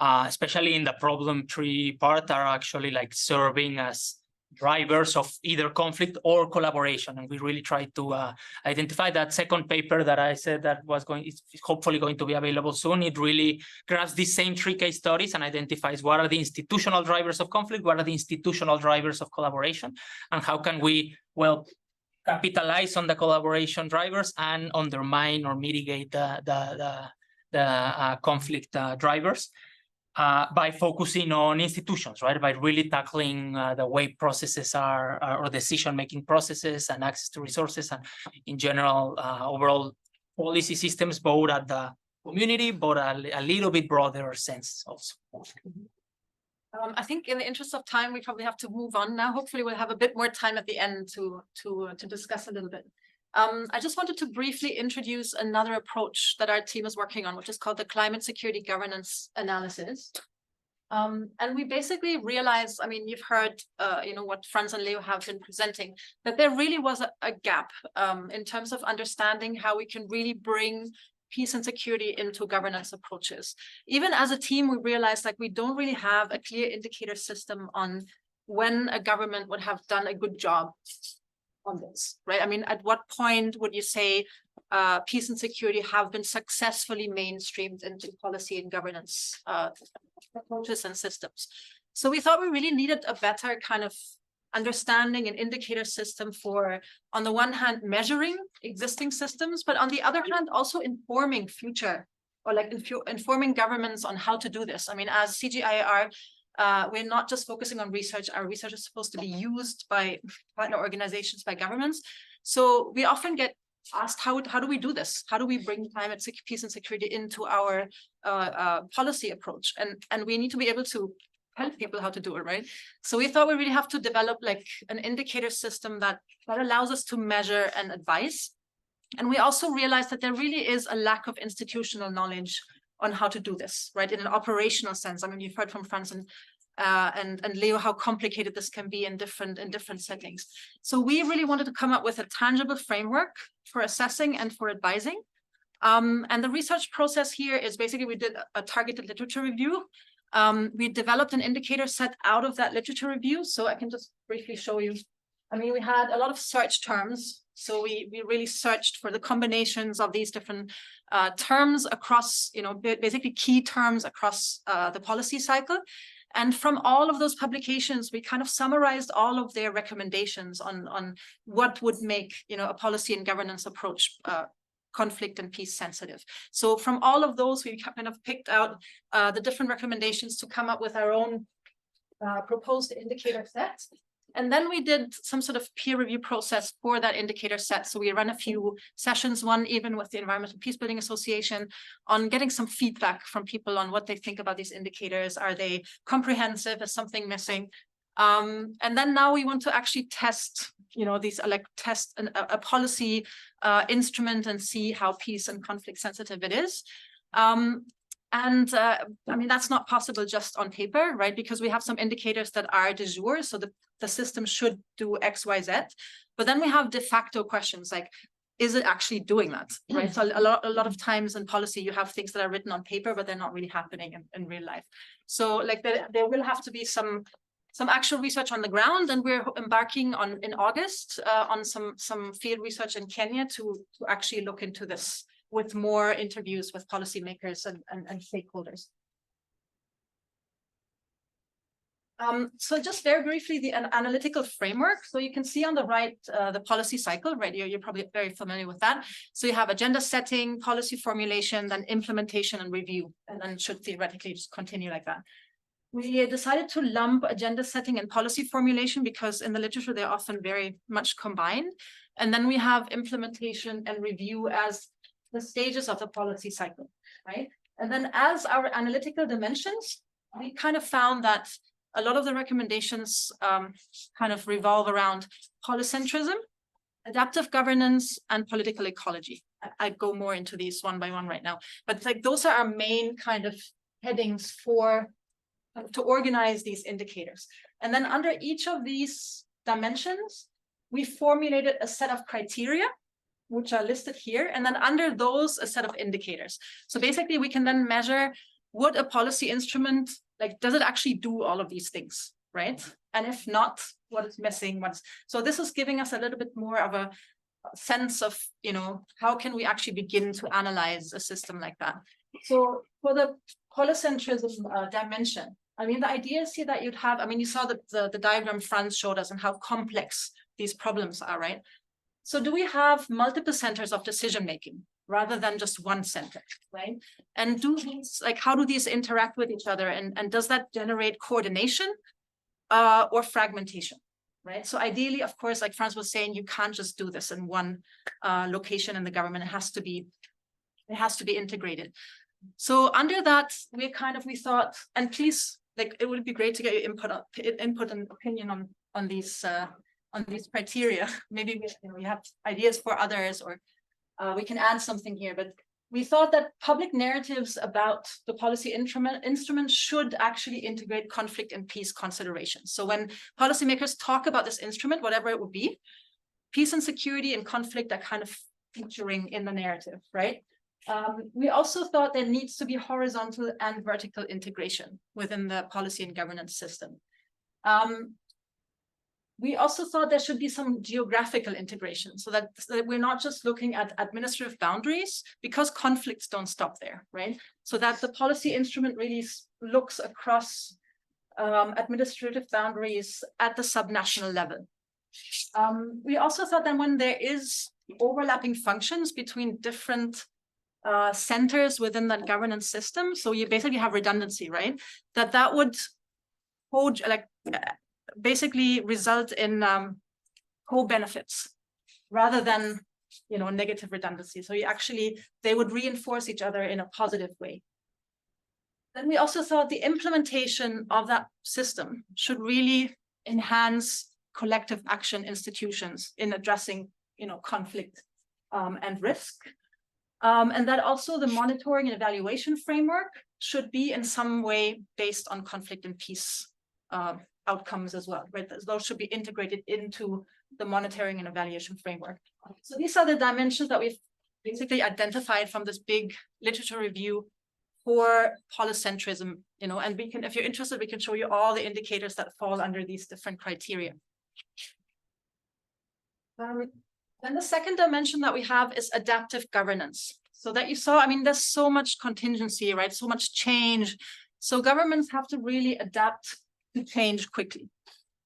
especially in the problem tree part, are actually like serving as drivers of either conflict or collaboration. And we really try to identify that. Second paper that I said that is hopefully going to be available soon. It really grabs these same 3 case studies and identifies what are the institutional drivers of conflict, what are the institutional drivers of collaboration, and how can we, capitalize on the collaboration drivers and undermine or mitigate the conflict drivers. By focusing on institutions, right? By really tackling the way processes are, or decision-making processes and access to resources, and in general, overall policy systems, both at the community, but a little bit broader sense also. I think in the interest of time, we probably have to move on now. Hopefully we'll have a bit more time at the end to discuss a little bit. I just wanted to briefly introduce another approach that our team is working on, which is called the Climate Security Governance Analysis. And we basically realized, I mean, you've heard, what Frans and Leo have been presenting, that there really was a gap in terms of understanding how we can really bring peace and security into governance approaches. Even as a team, we realized like we don't really have a clear indicator system on when a government would have done a good job on this, right? I mean, at what point would you say peace and security have been successfully mainstreamed into policy and governance approaches and systems? So we thought we really needed a better kind of understanding and indicator system for, on the one hand, measuring existing systems, but on the other hand, also informing future, or like informing governments on how to do this. I mean, as CGIAR, we're not just focusing on research. Our research is supposed to be used by partner organizations, by governments. So we often get asked how do we do this? How do we bring peace and security into our policy approach? And we need to be able to help people how to do it, right? So we thought we really have to develop like an indicator system that allows us to measure and advise. And we also realized that there really is a lack of institutional knowledge on how to do this, right? In an operational sense. I mean, you've heard from Frans and Leo how complicated this can be in different settings. So we really wanted to come up with a tangible framework for assessing and for advising. And the research process here is basically we did a targeted literature review. We developed an indicator set out of that literature review. So I can just briefly show you. I mean, we had a lot of search terms. So we really searched for the combinations of these different terms across, you know, basically key terms across the policy cycle. And from all of those publications, we kind of summarized all of their recommendations on what would make, you know, a policy and governance approach conflict and peace sensitive. So from all of those, we kind of picked out the different recommendations to come up with our own proposed indicator set. And then we did some sort of peer review process for that indicator set. So we ran a few sessions, one even with the Environmental Peacebuilding Association, on getting some feedback from people on what they think about these indicators. Are they comprehensive? Is something missing? And then now we want to actually test, you know, these like test a policy instrument and see how peace and conflict sensitive it is. I mean, that's not possible just on paper, right? Because we have some indicators that are de jure, so the system should do X, Y, Z. But then we have de facto questions like, is it actually doing that, right? So a lot of times in policy, you have things that are written on paper, but they're not really happening in real life. So like there will have to be some actual research on the ground, and we're embarking on in August on some field research in Kenya to actually look into this with more interviews with policymakers and stakeholders. So just very briefly, the analytical framework. So you can see on the right, the policy cycle, right? You're probably very familiar with that. So you have agenda setting, policy formulation, then implementation and review, and then should theoretically just continue like that. We decided to lump agenda setting and policy formulation because in the literature, they're often very much combined. And then we have implementation and review as the stages of the policy cycle, right? And then as our analytical dimensions, we kind of found that a lot of the recommendations kind of revolve around polycentrism, adaptive governance, and political ecology. I go more into these one by one right now, but like those are our main kind of headings to organize these indicators. And then under each of these dimensions, we formulated a set of criteria, which are listed here. And then under those, a set of indicators. So basically we can then measure would a policy instrument, like, does it actually do all of these things, right? And if not, what is missing? So this is giving us a little bit more of a sense of, you know, how can we actually begin to analyze a system like that? So for the polycentrism dimension, I mean, the idea is here that you'd have, I mean, you saw the diagram Frans showed us and how complex these problems are, right? So do we have multiple centers of decision-making rather than just one center, right? And do these, like, how do these interact with each other? And does that generate coordination or fragmentation, right? So ideally, of course, like Frans was saying, you can't just do this in one location in the government. It has to be integrated. So under that, we thought, and please, like, it would be great to get your input and opinion on these criteria. Maybe we have ideas for others, or we can add something here. But we thought that public narratives about the policy instrument should actually integrate conflict and peace considerations. So when policymakers talk about this instrument, whatever it would be, peace and security and conflict are kind of featuring in the narrative, right? We also thought there needs to be horizontal and vertical integration within the policy and governance system. We also thought there should be some geographical integration so that we're not just looking at administrative boundaries, because conflicts don't stop there, right? So that the policy instrument really looks across administrative boundaries at the subnational level. We also thought that when there is overlapping functions between different centers within that governance system, so you basically have redundancy, right? That would hold, like, basically result in co-benefits rather than negative redundancy. So they would reinforce each other in a positive way. Then we also thought the implementation of that system should really enhance collective action institutions in addressing, conflict and risk. And that also the monitoring and evaluation framework should be in some way based on conflict and peace outcomes as well, right? Those should be integrated into the monitoring and evaluation framework. So these are the dimensions that we've basically identified from this big literature review for polycentrism, and we can, if you're interested, we can show you all the indicators that fall under these different criteria. Then the second dimension that we have is adaptive governance. So that you saw, there's so much contingency, right? So much change. So governments have to really adapt to change quickly.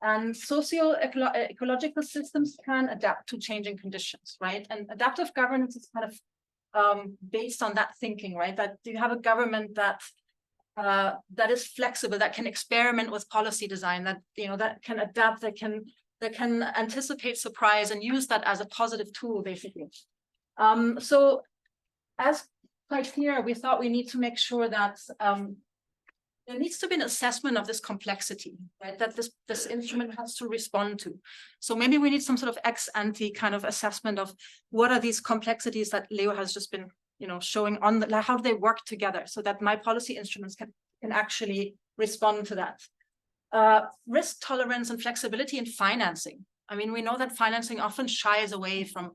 And socio-ecological systems can adapt to changing conditions, right? And adaptive governance is kind of based on that thinking, right? That you have a government that is flexible, that can experiment with policy design, that that can adapt, that can anticipate surprise and use that as a positive tool, basically. So as criteria, we thought we need to make sure that there needs to be an assessment of this complexity, right? That this instrument has to respond to. So maybe we need some sort of ex-ante kind of assessment of what are these complexities that Leo has just been, showing on how do they work together so that my policy instruments can actually respond to that. Risk tolerance and flexibility in financing. We know that financing often shies away from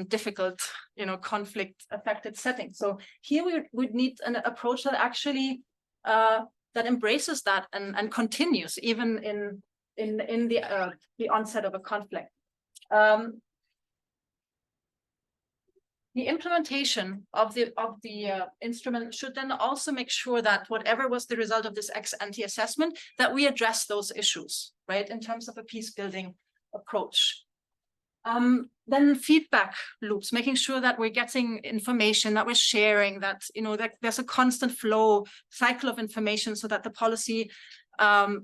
difficult, conflict-affected settings. So here we would need an approach that actually that embraces that and continues even in the onset of a conflict. The implementation of the instrument should then also make sure that whatever was the result of this ex-ante assessment, that we address those issues, right, in terms of a peace-building approach. Then feedback loops, making sure that we're getting information, that we're sharing, that that there's a constant flow cycle of information so that the policy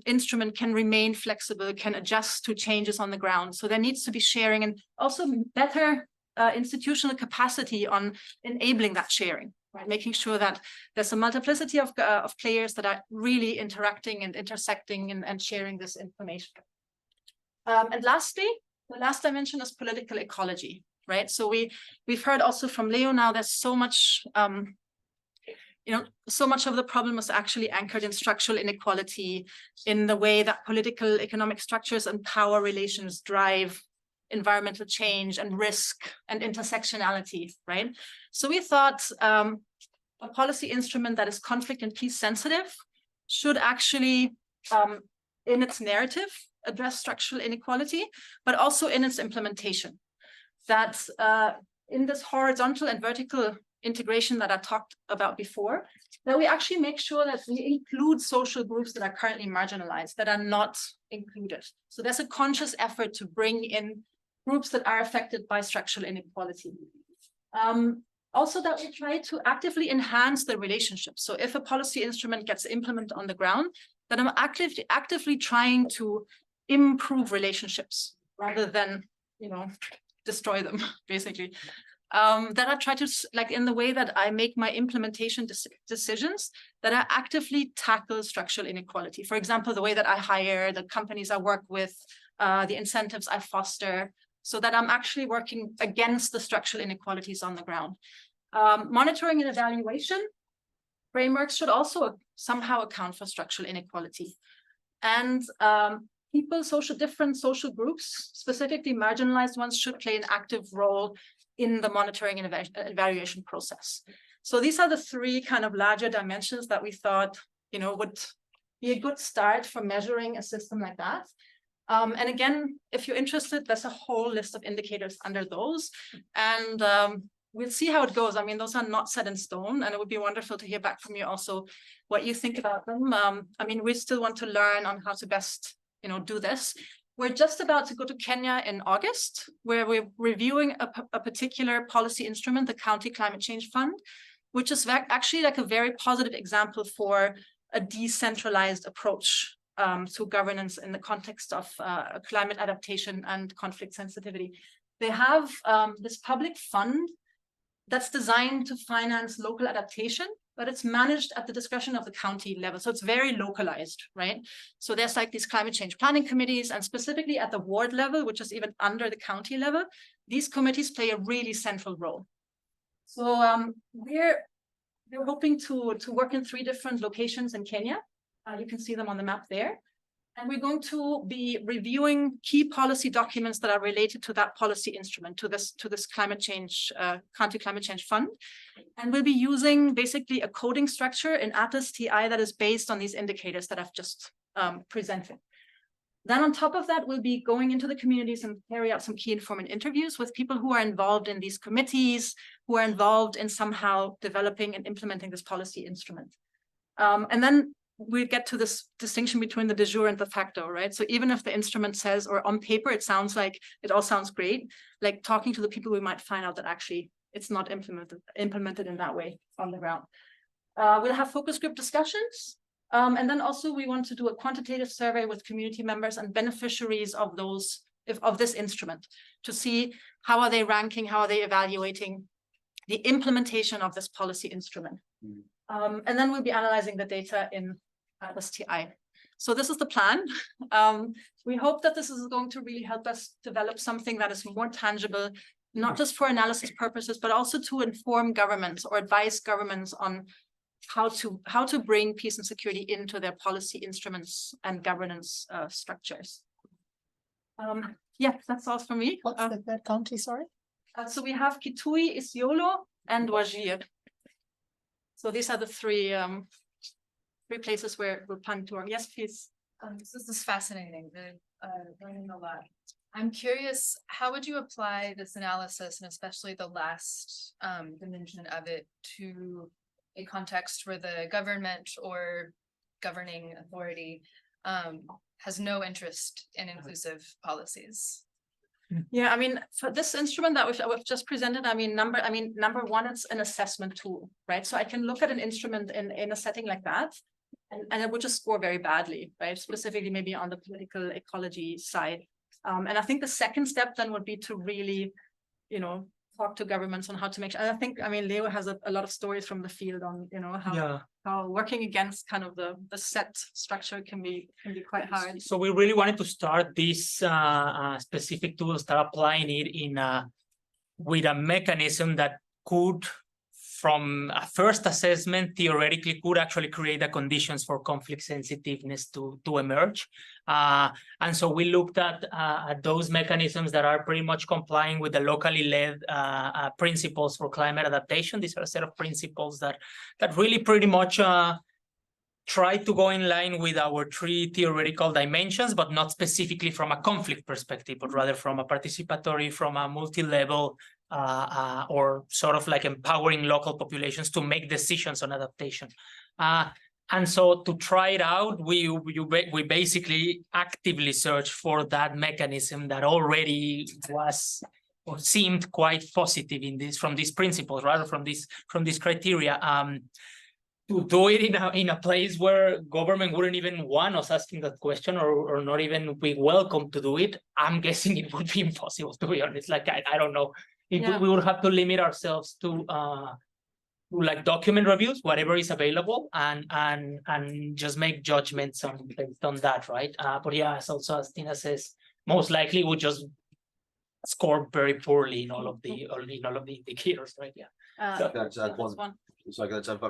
instrument can remain flexible, can adjust to changes on the ground. So there needs to be sharing and also better institutional capacity on enabling that sharing, right? Making sure that there's a multiplicity of players that are really interacting and intersecting and sharing this information. And lastly, the last dimension is political ecology, right? So we've heard also from Leo now, there's so much, so much of the problem is actually anchored in structural inequality, in the way that political economic structures and power relations drive environmental change and risk and intersectionality, right? So we thought a policy instrument that is conflict and peace sensitive should actually, in its narrative, address structural inequality, but also in its implementation. That in this horizontal and vertical integration that I talked about before, that we actually make sure that we include social groups that are currently marginalized, that are not included. So there's a conscious effort to bring in groups that are affected by structural inequality. Also that we try to actively enhance the relationship. So if a policy instrument gets implemented on the ground, that I'm actively trying to improve relationships rather than, destroy them, basically. That I try to, in the way that I make my implementation decisions, that I actively tackle structural inequality. For example, the way that I hire, the companies I work with, the incentives I foster, so that I'm actually working against the structural inequalities on the ground. Monitoring and evaluation frameworks should also somehow account for structural inequality. And different social groups, specifically marginalized ones, should play an active role in the monitoring and evaluation process. So these are the three kind of larger dimensions that we thought, would be a good start for measuring a system like that. And again, if you're interested, there's a whole list of indicators under those. And we'll see how it goes. Those are not set in stone, and it would be wonderful to hear back from you also what you think about them. We still want to learn on how to best, do this. We're just about to go to Kenya in August, where we're reviewing a particular policy instrument, the County Climate Change Fund, which is actually a very positive example for a decentralized approach to governance in the context of climate adaptation and conflict sensitivity. they have this public fund that's designed to finance local adaptation, but it's managed at the discretion of the county level. So it's very localized, right? So there's like these climate change planning committees, and specifically at the ward level, which is even under the county level, these committees play a really central role. So we're hoping to work in 3 different locations in Kenya. You can see them on the map there. And we're going to be reviewing key policy documents that are related to that policy instrument, to this climate change, county climate change fund. And we'll be using basically a coding structure in Atlas TI that is based on these indicators that I've just presented. Then on top of that, we'll be going into the communities and carry out some key informant interviews with people who are involved in these committees, who are involved in somehow developing and implementing this policy instrument. And then we get to this distinction between the de jure and the facto, right? So even if the instrument says, or on paper, it sounds like it all sounds great, like talking to the people, we might find out that actually it's not implemented in that way on the ground. We'll have focus group discussions. And then also we want to do a quantitative survey with community members and beneficiaries of this instrument to see how are they ranking, how are they evaluating the implementation of this policy instrument. And then we'll be analyzing the data in Atlas TI. So this is the plan. We hope that this is going to really help us develop something that is more tangible, not just for analysis purposes, but also to inform governments or advise governments on how to bring peace and security into their policy instruments and governance structures. Yeah, that's all for me. What's the third county, sorry? So we have Kitui, Isiolo, and Wajir. So these are the three places where we're planning to work. Yes, please. This is fascinating. Learning a lot. I'm curious, how would you apply this analysis, and especially the last dimension of it, to a context where the government or governing authority has no interest in inclusive policies? Yeah, I mean, for this instrument that we've just presented, number one, it's an assessment tool, right? So I can look at an instrument in a setting like that, and it would just score very badly, right? Specifically, maybe on the political ecology side. And I think the second step then would be to really, talk to governments on how to make sure. And I think, Leo has a lot of stories from the field on, how working against kind of the set structure can be quite hard. So we really wanted to start this specific tool, start applying it with a mechanism that could, from a first assessment, theoretically could actually create the conditions for conflict sensitiveness to emerge. And so we looked at those mechanisms that are pretty much complying with the locally led principles for climate adaptation. These are a set of principles that really pretty much try to go in line with our 3 theoretical dimensions, but not specifically from a conflict perspective, but rather from a participatory, from a multi-level, or sort of like empowering local populations to make decisions on adaptation. And so to try it out, we basically actively search for that mechanism that already was or seemed quite positive from these principles, rather from this criteria. To do it in a place where government wouldn't even want us asking that question, or not even be welcome to do it, I'm guessing it would be impossible, to be honest. Like I don't know. We would have to limit ourselves to like document reviews, whatever is available, and just make judgments based on that, right? But yeah, as Tina says, most likely we'll just score very poorly in all of the indicators, right? Yeah. So I'm going to add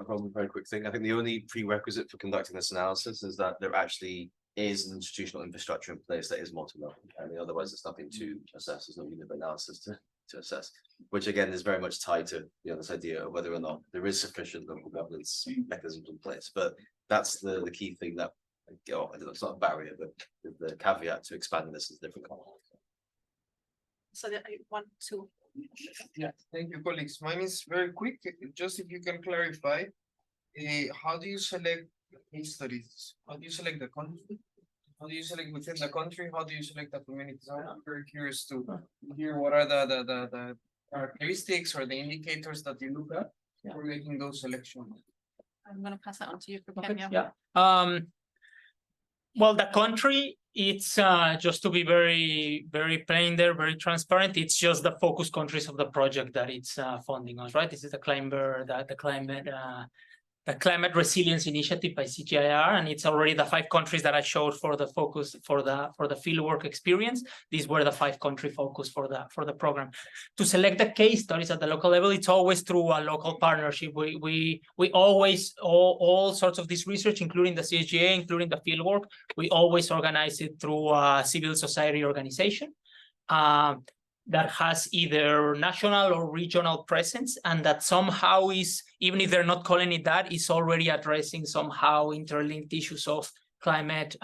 one very quick thing. I think the only prerequisite for conducting this analysis is that there actually is an institutional infrastructure in place that is multi-level. I mean, otherwise there's nothing to assess. There's no unit of analysis to assess, which again is very much tied to this idea of whether or not there is sufficient local governance mechanisms in place. But that's the key thing that, I don't know, it's not a barrier, but the caveat to expanding this is different. So that I want to. Yeah, thank you, colleagues. Mine is very quick. Just if you can clarify, how do you select case studies? How do you select the country? How do you select within the country? How do you select the communities? I'm very curious to hear what are the characteristics or the indicators that you look at for making those selections. I'm going to pass that on to you for Kenya. Yeah. Well, the country It's just to be very plain there, very transparent. It's just the focus countries of the project that it's funding us, right? This is the climate resilience initiative by CGIAR, and it's already the 5 countries that I showed for the focus for the fieldwork experience. These were the 5 country focus for the program. To select the case studies at the local level, it's always through a local partnership. We always all sorts of this research, including the CGIAR, including the fieldwork, we always organize it through a civil society organization. That has either national or regional presence, and that somehow is, even if they're not calling it that, is already addressing somehow interlinked issues of climate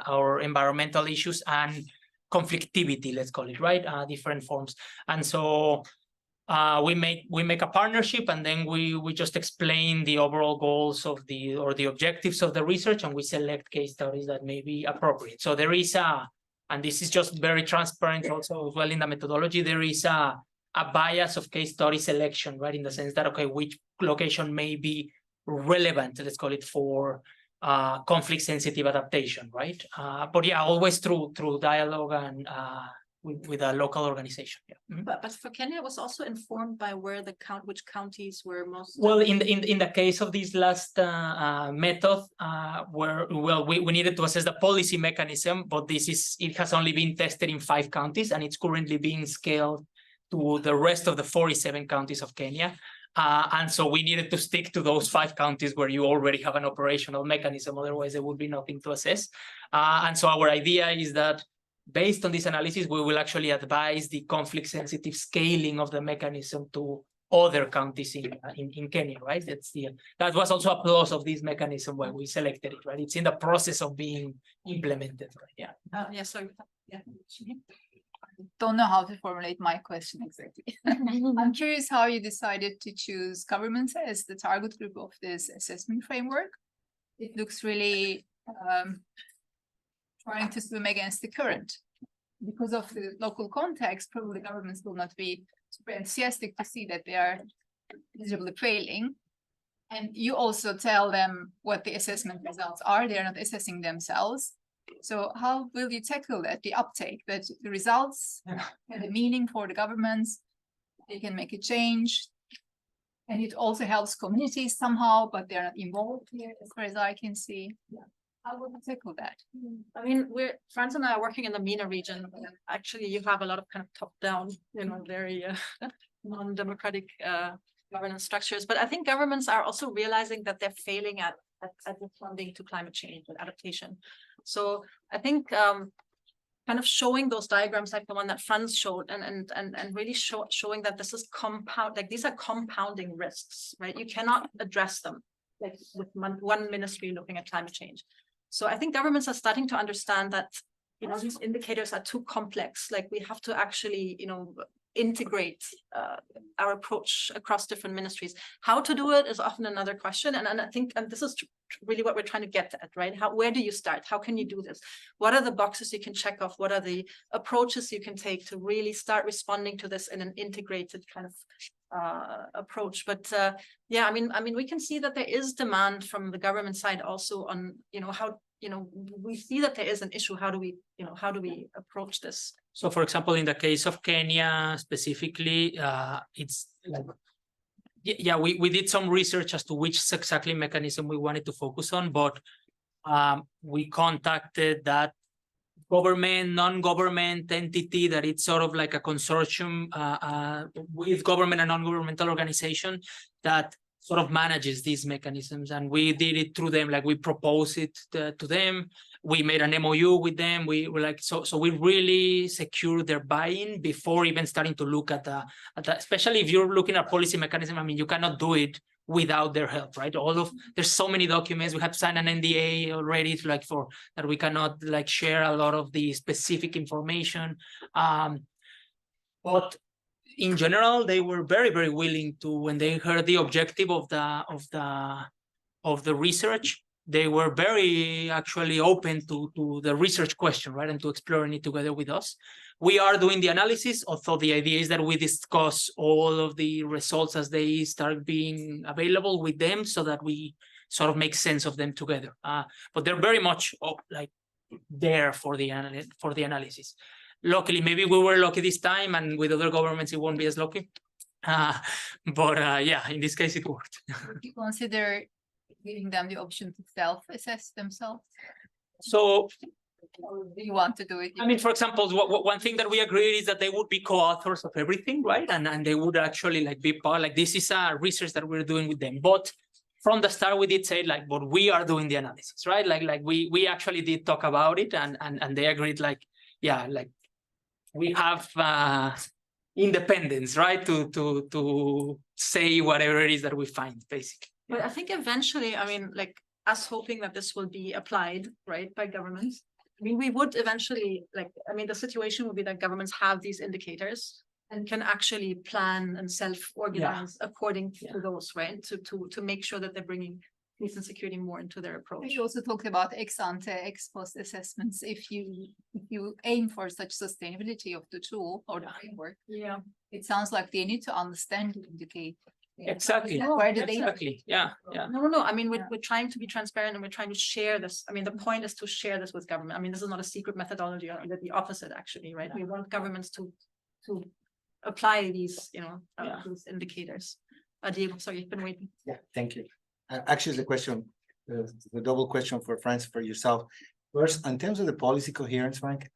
or environmental issues and conflictivity, let's call it, right? Different forms. And so we make a partnership, and then we just explain the overall goals of the objectives of the research, and we select case studies that may be appropriate. So there is and this is just very transparent also as well in the methodology, there is a bias of case study selection, right? In the sense that, okay, which location may be relevant, let's call it, for conflict sensitive adaptation, right? But yeah, always through dialogue and with a local organization. Yeah. Mm-hmm. But for Kenya, it was also informed by where which counties were most. Well, in the case of this last method, we needed to assess the policy mechanism, but it has only been tested in 5 counties, and it's currently being scaled to the rest of the 47 counties of Kenya. And so we needed to stick to those 5 counties where you already have an operational mechanism. Otherwise, there would be nothing to assess. And so our idea is that, based on this analysis, we will actually advise the conflict-sensitive scaling of the mechanism to other counties in Kenya, right? That was also a plus of this mechanism when we selected it, right? It's in the process of being implemented, right? Yeah. Yes, sorry. Yeah. Don't know how to formulate my question exactly. I'm curious how you decided to choose governments as the target group of this assessment framework. It looks really trying to swim against the current. Because of the local context, probably governments will not be super enthusiastic to see that they are miserably failing. And you also tell them what the assessment results are. They are not assessing themselves. So how will you tackle that, the uptake, that the results have a meaning for the governments, they can make a change, and it also helps communities somehow, but they're not involved here as far as I can see. Yeah. How will you tackle that? I mean, Frans and I are working in the MENA region. Actually, you have a lot of kind of top-down, very non-democratic governance structures. But I think governments are also realizing that they're failing at responding to climate change and adaptation. So I think kind of showing those diagrams like the one that Frans showed and really showing that this is these are compounding risks, right? You cannot address them like with one ministry looking at climate change. So I think governments are starting to understand that, these indicators are too complex. Like we have to actually, integrate our approach across different ministries. How to do it is often another question. And I think, and this is really what we're trying to get at, right? Where do you start? How can you do this? What are the boxes you can check off? What are the approaches you can take to really start responding to this in an integrated kind of approach? But yeah, I mean, we can see that there is demand from the government side also on, how, we see that there is an issue. How do we approach this? So, for example, in the case of Kenya specifically, it's like, yeah, we did some research as to which exactly mechanism we wanted to focus on, but we contacted that government, non-government entity that it's sort of like a consortium with government and non-governmental organization that sort of manages these mechanisms, and we did it through them. Like we proposed it to them. We made an MOU with them. We were like, so we really secured their buy-in before even starting to look at the, especially if you're looking at policy mechanism. I mean, you cannot do it without their help, right? There's so many documents. We have signed an NDA already for that we cannot share a lot of the specific information. But in general, they were very, very willing to, when they heard the objective of the research, they were very actually open to the research question, right? And to exploring it together with us. We are doing the analysis, although the idea is that we discuss all of the results as they start being available with them so that we sort of make sense of them together. But they're very much there for the analysis. Luckily, maybe we were lucky this time, and with other governments it won't be as lucky. But yeah, in this case it worked. Would you consider giving them the option to self-assess themselves? So Or do you want to do it? I mean, for example, one thing that we agreed is that they would be co-authors of everything, right? And they would actually like be part, like this is a research that we're doing with them. But from the start, we did say like, but we are doing the analysis, right? Like we actually did talk about it, and they agreed like, yeah, like we have independence, right? To say whatever it is that we find, basically. But I think eventually, I mean, like us hoping that this will be applied, right, by governments. I mean, we would eventually, like, I mean, the situation would be that governments have these indicators and can actually plan and self-organize according to those, right? To make sure that they're bringing peace and security more into their approach. You also talked about ex-ante, ex-post assessments. If you aim for such sustainability of the tool or the framework, it sounds like they need to understand the indicator. Exactly. Where do they? Exactly. Yeah. No. I mean, we're trying to be transparent, and we're trying to share this. I mean, the point is to share this with government. I mean, this is not a secret methodology, or the opposite, actually, right? We want governments to apply these, these indicators. Diego, sorry, you've been waiting. Yeah, thank you. Actually, the question, the double question for Frans, for yourself. First, in terms of the policy coherence, Frank,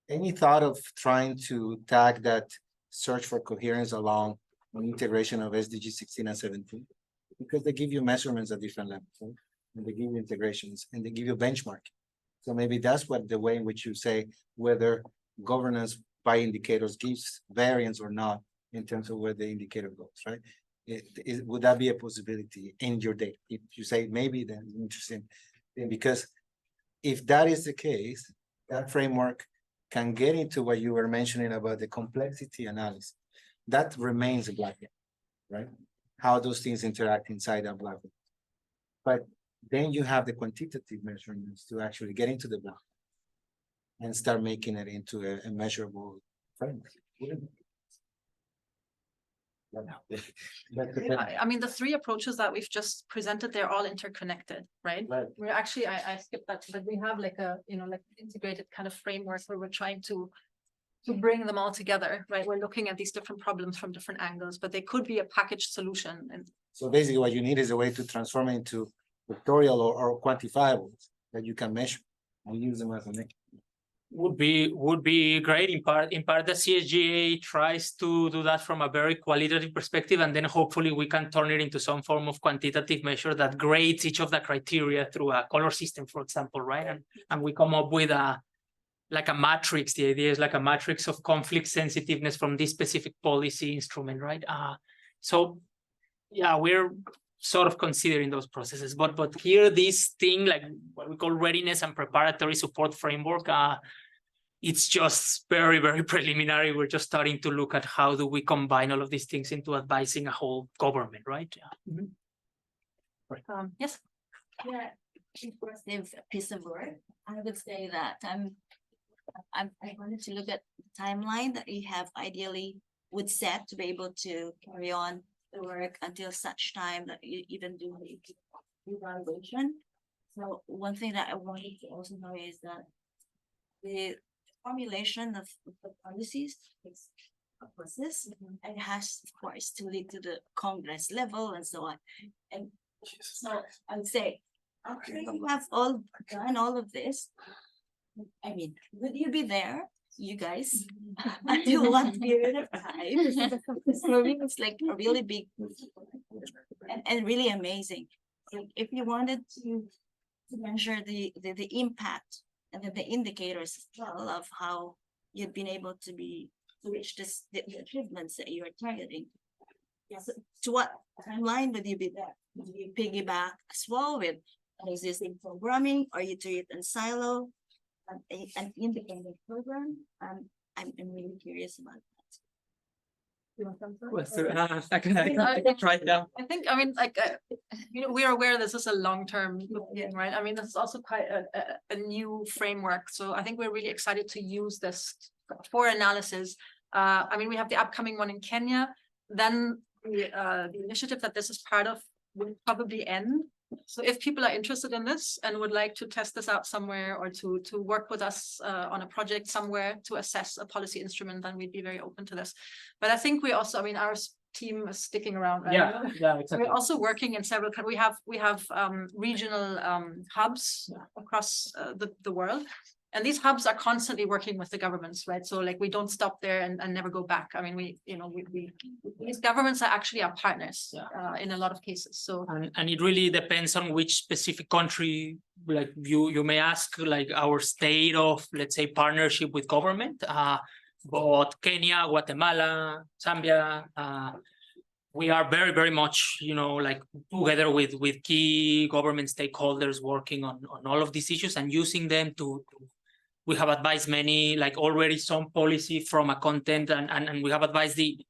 any thought of trying to tag that search for coherence along an integration of SDG 16 and 17? Because they give you measurements at different levels, right? And they give you integrations, and they give you benchmark. So maybe that's what the way in which you say whether governance by indicators gives variance or not in terms of where the indicator goes, right? Would that be a possibility in your data? If you say maybe, then it's interesting. Because if that is the case, that framework can get into what you were mentioning about the complexity analysis. That remains a black box, right? How those things interact inside that black box. But then you have the quantitative measurements to actually get into the black box and start making it into a measurable framework. I mean, the three approaches that we've just presented, they're all interconnected, right? We're actually, I skipped that, but we have like a, like integrated kind of framework where we're trying to bring them all together, right? We're looking at these different problems from different angles, but they could be a packaged solution. And so basically what you need is a way to transform it into vectorial or quantifiables that you can measure and use them as a metric. Would be great. In part, the CSGA tries to do that from a very qualitative perspective, and then hopefully we can turn it into some form of quantitative measure that grades each of the criteria through a color system, for example, right? And we come up with a matrix. The idea is like a matrix of conflict sensitiveness from this specific policy instrument, right? So yeah, we're sort of considering those processes, but here this thing, like what we call readiness and preparatory support framework, it's just very, very preliminary. We're just starting to look at how do we combine all of these things into advising a whole government, right? Yes. Yeah, impressive piece of work. I would say that I wanted to look at the timeline that you have ideally would set to be able to carry on the work until such time that you even do the evaluation. So one thing that I wanted to also know is that the formulation of the policies is a process, and it has, of course, to lead to the Congress level and so on. And so I would say, after you have all done all of this, I mean, would you be there, you guys, until one period of time? For me, it's like a really big and really amazing. If you wanted to measure the impact and the indicators as well of how you've been able to reach the achievements that you are targeting. Yes. To what timeline would you be there? Do you piggyback as well with existing programming, or you do it in silo, an independent program? I'm really curious about that. I can try it down. I think, I mean, like, we are aware this is a long-term thing, right? I mean, this is also quite a new framework. So I think we're really excited to use this for analysis. I mean, we have the upcoming one in Kenya. Then the initiative that this is part of will probably end. So if people are interested in this and would like to test this out somewhere or to work with us on a project somewhere to assess a policy instrument, then we'd be very open to this. But I think we also, I mean, our team is sticking around, right? Yeah, exactly. We're also working in several, we have regional hubs across the world. And these hubs are constantly working with the governments, right? So like we don't stop there and never go back. I mean, these governments are actually our partners in a lot of cases. So and it really depends on which specific country, like you may ask, like our state of, let's say, partnership with government. But Kenya, Guatemala, Zambia, we are very, very much, like together with key government stakeholders working on all of these issues and using them to we have advised many, like already some policy from a content and we have advised the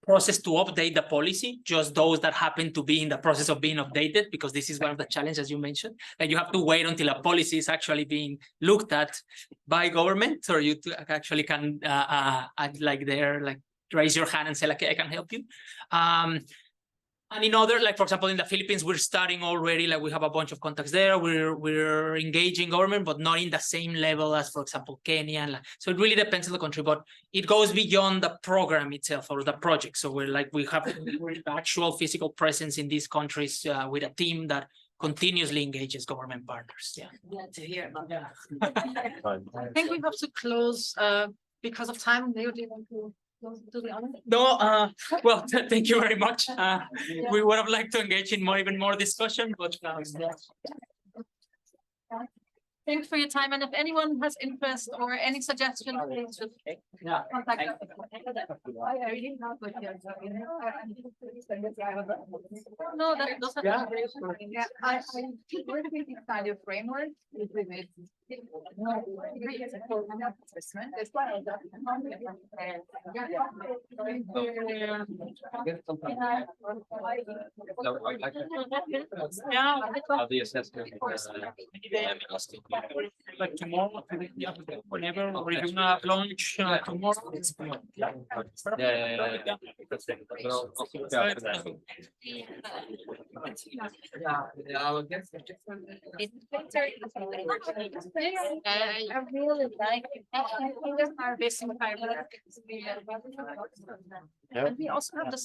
process to update the policy, just those that happen to be in the process of being updated, because this is one of the challenges, as you mentioned, that you have to wait until a policy is actually being looked at by government, or you actually can like raise your hand and say, like, I can help you. And in other, like, for example, in the Philippines, we're starting already, like we have a bunch of contacts there. We're engaging government, but not in the same level as, for example, Kenya. So it really depends on the country, but it goes beyond the program itself or the project. So we have actual physical presence in these countries with a team that continuously engages government partners. Yeah. Glad to hear about Yeah. I think we have to close because of time. Leo, do you want to close to the honor? No, well, thank you very much. We would have liked to engage in even more discussion, but Thanks for your time. And if anyone has interest or any suggestions, please just contact us. No, those are I work with this kind of framework with assessment. That's why I got the assessment. Like tomorrow, whenever we're gonna have lunch tomorrow. I really like it. And we also have this